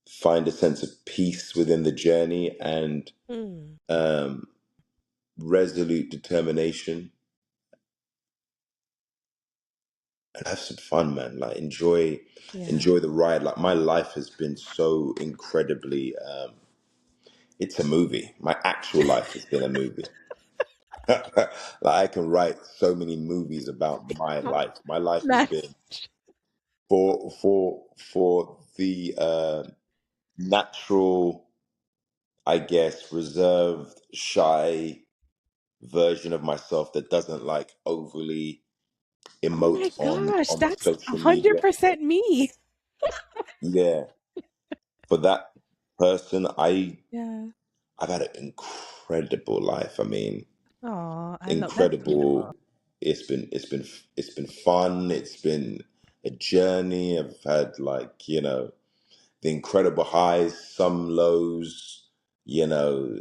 find a sense of peace within the journey and Mm. um, resolute determination, and have some fun, man. Like Yeah. enjoy the ride. Like my life has been so incredibly. It's a movie. My actual life has been a movie. Like I can write so many movies about my life. My life has been Nice. for the natural, I guess, reserved, shy version of myself that doesn't like overly Oh my emote gosh, on that's social media. 100% me. Yeah, for that person, Yeah. I've had an incredible life. I mean, Oh, that's beautiful. incredible. It's been fun. It's been a journey. I've had like the incredible highs, some lows. You know,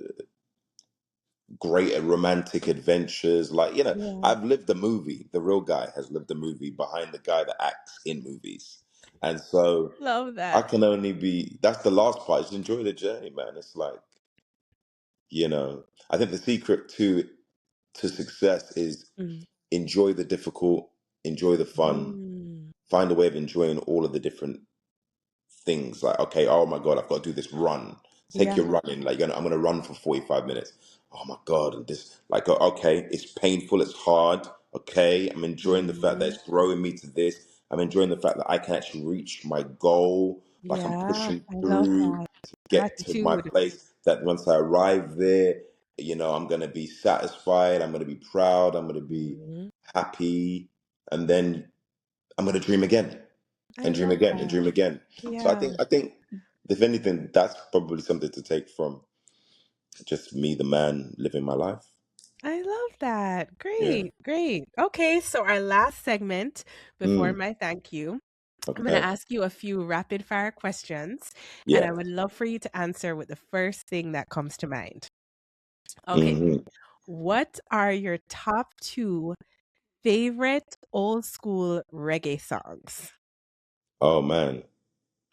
great romantic adventures. Like Yeah. I've lived the movie. The real guy has lived the movie behind the guy that acts in movies, and so Love I that. can only be. That's the last part. Just enjoy the journey, man. It's like I think the secret to success is Mm. enjoy the difficult, enjoy the fun, Mm. find a way of enjoying all of the different things. Like, okay, oh my God, I've got to do this run. Take Yeah. your running. Like, I'm going to run for 45 minutes. Oh my God. And this, like, okay, it's painful, it's hard. Okay, I'm enjoying the fact that Mhm. it's growing me to this. I'm enjoying the fact that I can actually reach my goal. Like I'm Yeah, pushing I love through that. to get to my Gratitude. place. That once I arrive there, I'm gonna be satisfied. I'm gonna be proud. I'm gonna be Mhm. happy, and then I'm gonna dream again, I and dream love again, and that. dream again. So Yeah, I think, if anything, that's probably something to take from just me, the man, living my life. I love that. Yeah. Great, great. Okay, so our last segment before Mm, my thank you, I'm going to okay. ask you a few rapid fire questions, and Yeah. I would love for you to answer with the first thing that comes to mind. Okay, Hmm. what are your top two favorite old school reggae songs? Oh man.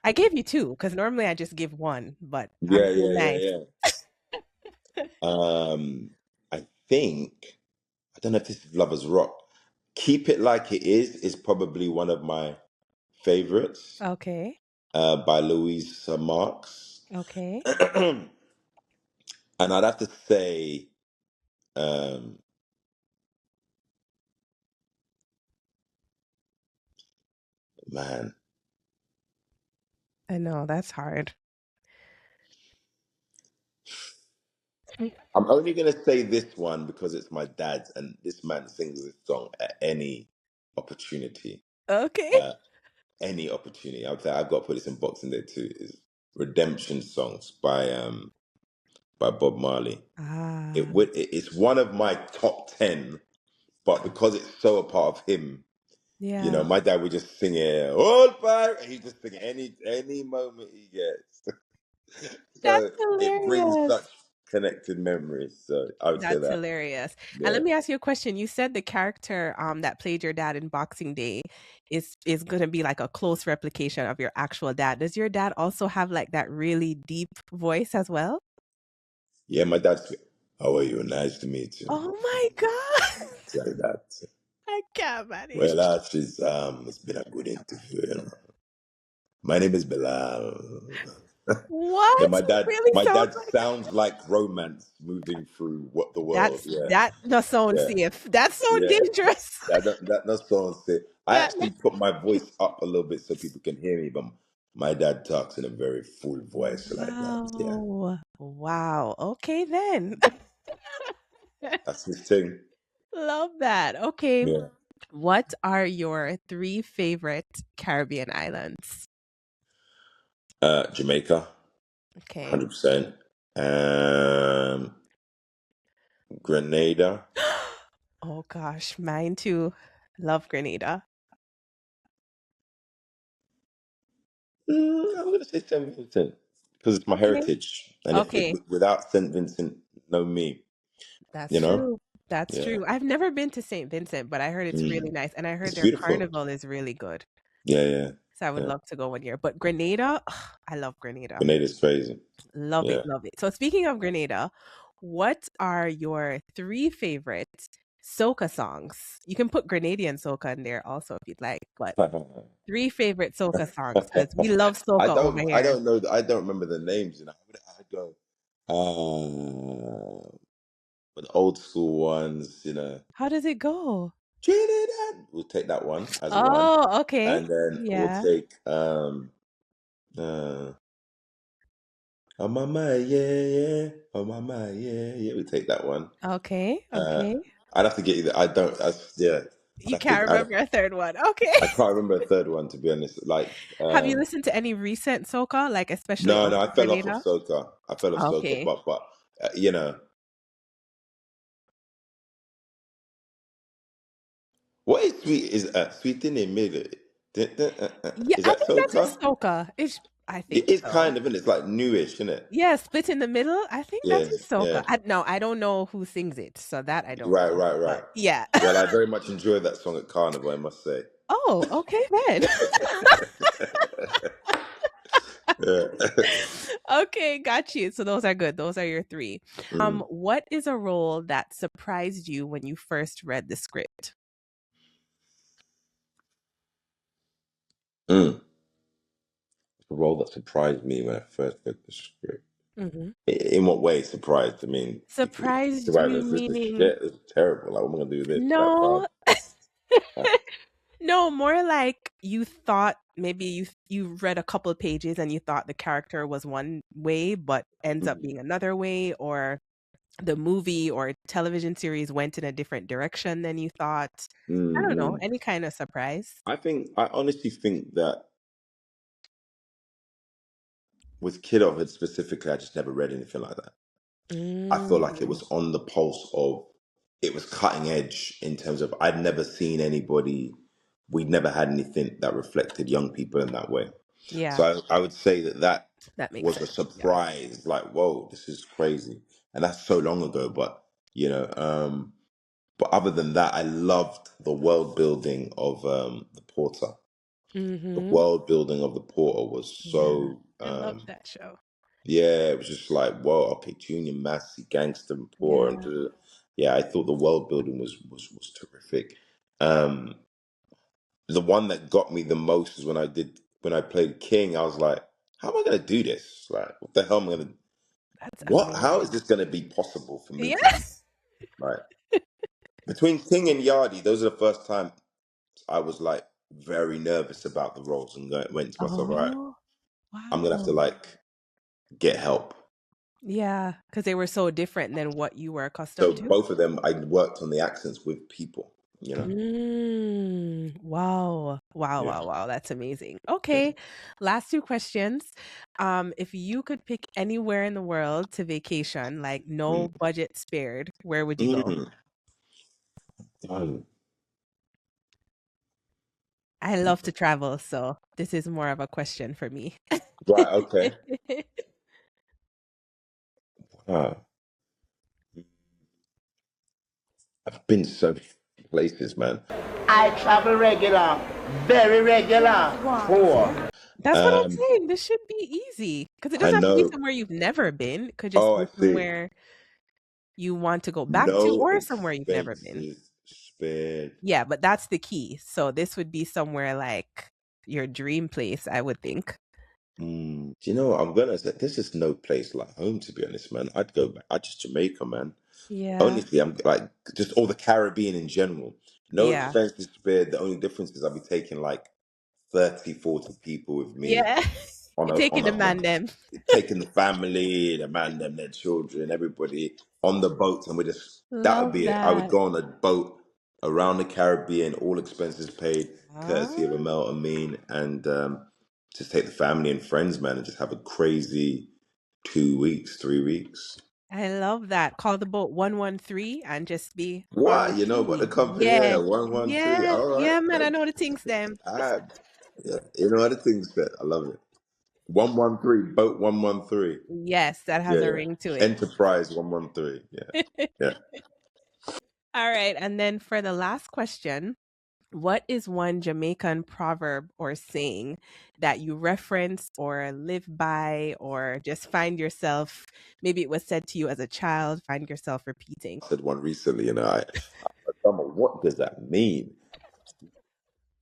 I gave you two because normally I just give one, but I'm Yeah, being yeah, yeah, nice. yeah. I think I don't know if this is Lovers Rock. Keep It Like It is probably one of my favorites, Okay, by Louise Marks. okay. And I'd have to say, um, man, I know that's hard. I'm only gonna say this one because it's my dad's, and this man sings this song at any opportunity. Okay. Uh, any opportunity. I would say I've got to put this in boxing day too. Is Redemption Songs by Bob Marley. Ah, It's one of my top 10, but because it's so a part of him, yeah. my dad would just sing it all fire. He just sing it any moment he gets. That's So it brings hilarious. such connected memories. So I would say That's that. hilarious. And Yeah. let me ask you a question. You said the character that played your dad in Boxing Day is going to be like a close replication of your actual dad. Does your dad also have like that really deep voice as well? Yeah, my dad's, how are you? Nice to meet you. Oh my god. It's like that. I can't manage. Well, actually, it's been a good interview. My name is Bilal. Yeah, What? my He dad. really My sounds dad like sounds like romance moving through what the world. Yeah, that does sound yeah, safe. That's so yeah. dangerous. That's so unsafe. I That actually put my voice up a little bit so people can hear me, but my dad talks in a very full voice like that. Yeah, wow. Wow. Okay then. that's his thing. Love that. Okay. Yeah, What are your three favorite Caribbean islands? Jamaica, Okay. 100%. Grenada. Oh gosh, mine too. Love Grenada. I'm gonna say Saint Vincent because it's my Okay. heritage, and if Okay. without Saint Vincent, no me. That's You know? true. That's Yeah. true. I've never been to St. Vincent, but I heard it's really Mm. nice. And I heard It's their beautiful. carnival is really good. Yeah, yeah, So I would yeah. love to go one year. But Grenada, I love Grenada. Grenada's crazy. Love it, Yeah. love it. So speaking of Grenada, what are your three favorite soca songs? You can put Grenadian soca in there also if you'd like, but three favorite soca songs because we love I soca over don't I here. don't know I don't remember the names, I go but the old school ones. How does it go? Trinidad. We'll take that one as one. Oh, okay. And then we'll Yeah. take uh oh mama, yeah, yeah. Oh mama, yeah, yeah. We take that one. Okay. Uh, Okay. I'd have to get you. I don't. Yeah. You can't remember a third one. Okay. I can't remember a third one to be honest. Have you listened to any recent soca, like especially No, over no. I in fell off of Grenada? soca. I fell off soca, Okay. but what is sweet is sweet in the middle. Yeah, Is I that think that is soca? soca. I It think is so. kind of, and it's like newish, isn't it? Yeah, split in the middle. I think that Yeah, is soca. yeah. No, I don't know who sings it, so that I don't Right, know. right, right. But yeah. Well, I very much enjoy that song at Carnival, I must say. Oh, okay then. Yeah. Okay, got you. So those are good. Those are your three. Mm. What is a role that surprised you when you first read the script? Mm. The role that surprised me when I first read the script. Hmm. In what way surprised? I mean, the Surprised you writer said, "This meaning shit is terrible. Like, what am I gonna do with this?" That no, vibe. Uh, no, more like you thought maybe you read a couple of pages and you thought the character was one way, but ends up being another way, or the movie or television series went in a different direction than you thought. I don't know, any kind of surprise. I honestly think that with Kidulthood specifically, I just never read anything like that. I feel like it Mm, was on the pulse of, it was cutting edge in terms of, I'd never seen anybody, we'd never had anything that reflected young people in that way. yeah, So I would say that that makes was a sense. Yeah. surprise, like, whoa, this is crazy. And that's so long ago, but, but other than that, I loved the world building of the Porter. The Mm-hmm. world building of the Porter was Yeah. so, I love that show. yeah, it was just like, whoa, okay, Junior Massey, Gangster and Poor, and Yeah. yeah, I thought the world building was terrific. Um, the one that got me the most is when I played King. I was like, how am I gonna do this? Like, what the hell am I gonna? That's What? How is amazing. this gonna be possible for me Yeah. to do? Like between King and Yardie, those are the first time I was like very nervous about the roles and went to myself, all right, Oh, I'm gonna have to wow. like get help. Yeah, because they were so different than what you were So accustomed to. both of them, I worked on the accents with people, you know? Wow. Wow, Yeah. wow, wow. That's amazing. Yeah. Okay. Last two questions. If you could pick anywhere in the world to vacation, like no Mm. budget spared, where would you go? Mm. Done. I love to travel, so this is more of a question for me. Right, okay. Wow. I've been so many places, man. I travel regular, very regular. Poor. That's what I'm Um, saying. This should be easy because it I doesn't have to be know. somewhere you've never been. It could just Oh, I be see. somewhere you want to go back to No or somewhere you've never been. expenses spared. Yeah, but that's the key. So this would be somewhere like your dream place, I would think. Do you know what? I'm gonna say this is no place like home, to be honest, man. I'd go back. I just Jamaica, man. Yeah. Honestly, I'm like just all the Caribbean in general. No Yeah. expenses spared. The only difference is I'll be taking like 30, 40 people with me Yeah. on You're taking the a man them. taking the family, the man, them, their children, everybody on the boats, and we just that would Love be it. I would that. go on a boat around the Caribbean, all expenses paid, courtesy of Ah, Aml Ameen, and just take the family and friends, man, and just have a crazy 2 weeks, 3 weeks. I love that. Call the boat 113 and just be on the What you know about the sea. company? Yeah. Yeah, 113. Yeah. All right, Yeah, man. I man. know the things them. Ah, yeah, you know other things that I love it. 113 boat 113. Yes, that has Yeah, a yeah. ring to it. Enterprise 113. Yeah, yeah. All right. And then for the last question, what is one Jamaican proverb or saying that you reference or live by or just find yourself, maybe it was said to you as a child, find yourself repeating? Said one recently, what does that mean?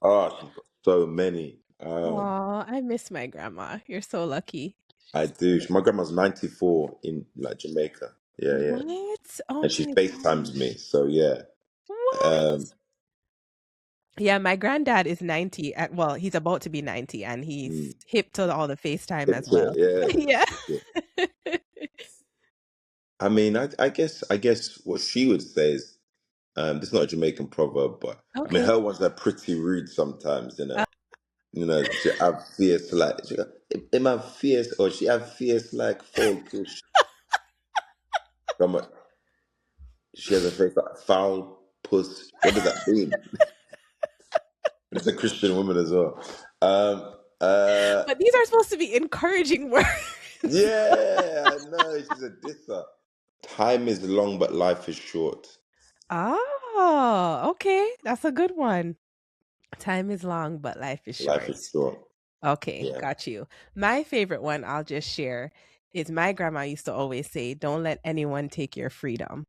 Oh, she's got so many. Oh, I miss my grandma. You're so lucky. I do. My grandma's 94 in like Jamaica. Yeah, yeah. What? Oh And she my FaceTimes me. gosh. So yeah. Um, What? Yeah, my granddad is 90. Well, he's about to be 90 and he's mm, hip to all the FaceTime hip as to it, well. yeah. Yeah. Hip to it. I mean, I guess what she would say is, this is not a Jamaican proverb, but I mean, Okay. her ones are pretty rude sometimes, you know. You know, she have fierce like she am I fierce or she have fierce like foul push. Come on, she has a face like foul puss. What does that mean? It's a Christian woman as well. But these are supposed to be encouraging words. Yeah, I know she's a disser. Time is long, but life is short. Oh, okay. That's a good one. Time is long, but life is Life short. is short. Okay, Yeah. got you. My favorite one I'll just share is my grandma used to always say, "Don't let anyone take your freedom."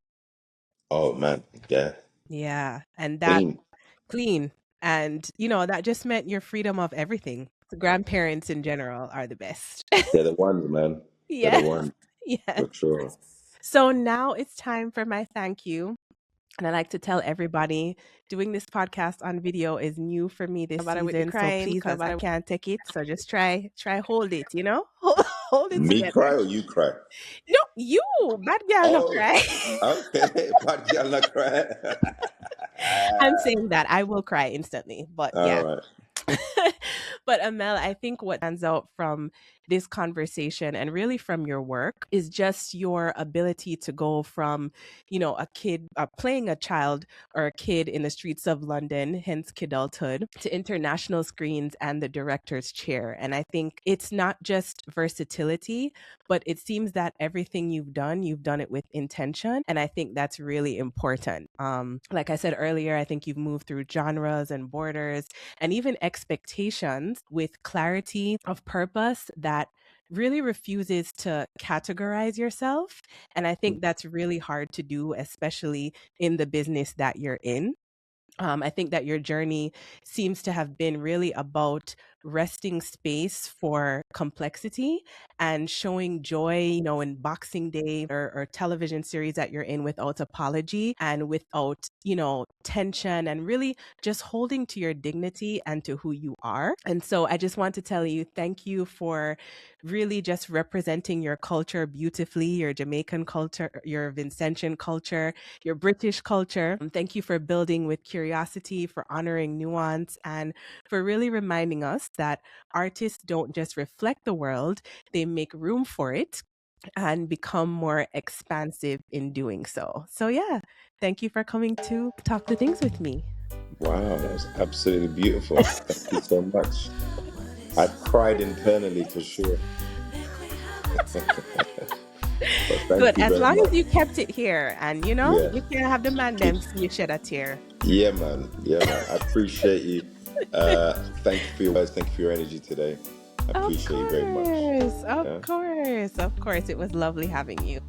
Oh man, yeah. Yeah, and that Clean. clean. And that just meant your freedom of everything. The grandparents in general are the best. They're the ones, man. They're the Yes. ones Yes. for sure. So now it's time for my thank you. And I like to tell everybody doing this podcast on video is new for me this season. So please, because I can't take it. So just try hold it, you know? Hold it Me together. cry or you cry? No, you, bad girl, no Oh, cry. okay. Bad girl not cry. I'm saying that I will cry instantly, but All yeah. right. But Amel, I think what stands out from this conversation and really from your work is just your ability to go from, you know, a kid playing a child or a kid in the streets of London, hence Kidulthood, to international screens and the director's chair. And I think it's not just versatility, but it seems that everything you've done it with intention. And I think that's really important. Like I said earlier, I think you've moved through genres and borders and even expectations with clarity of purpose that really refuses to categorize yourself. And I think that's really hard to do, especially in the business that you're in. I think that your journey seems to have been really about resting space for complexity and showing joy, you know, in Boxing Day or television series that you're in without apology and without, you know, tension, and really just holding to your dignity and to who you are. And so I just want to tell you, thank you for really just representing your culture beautifully, your Jamaican culture, your Vincentian culture, your British culture. Thank you for building with curiosity, for honoring nuance, and for really reminding us that artists don't just reflect the world, they make room for it and become more expansive in doing so. So yeah, thank you for coming to talk the things with me. Wow, that was absolutely beautiful. Thank you so much. I cried internally for sure. But thank Good, you as very long as much. you kept it here, and you know, Yeah. you can't have the man them see you shed a tear. Yeah, man. Yeah, man. I appreciate you. Thank you for your words. Thank you for your energy today. I appreciate you very much. Of course. It was lovely having you.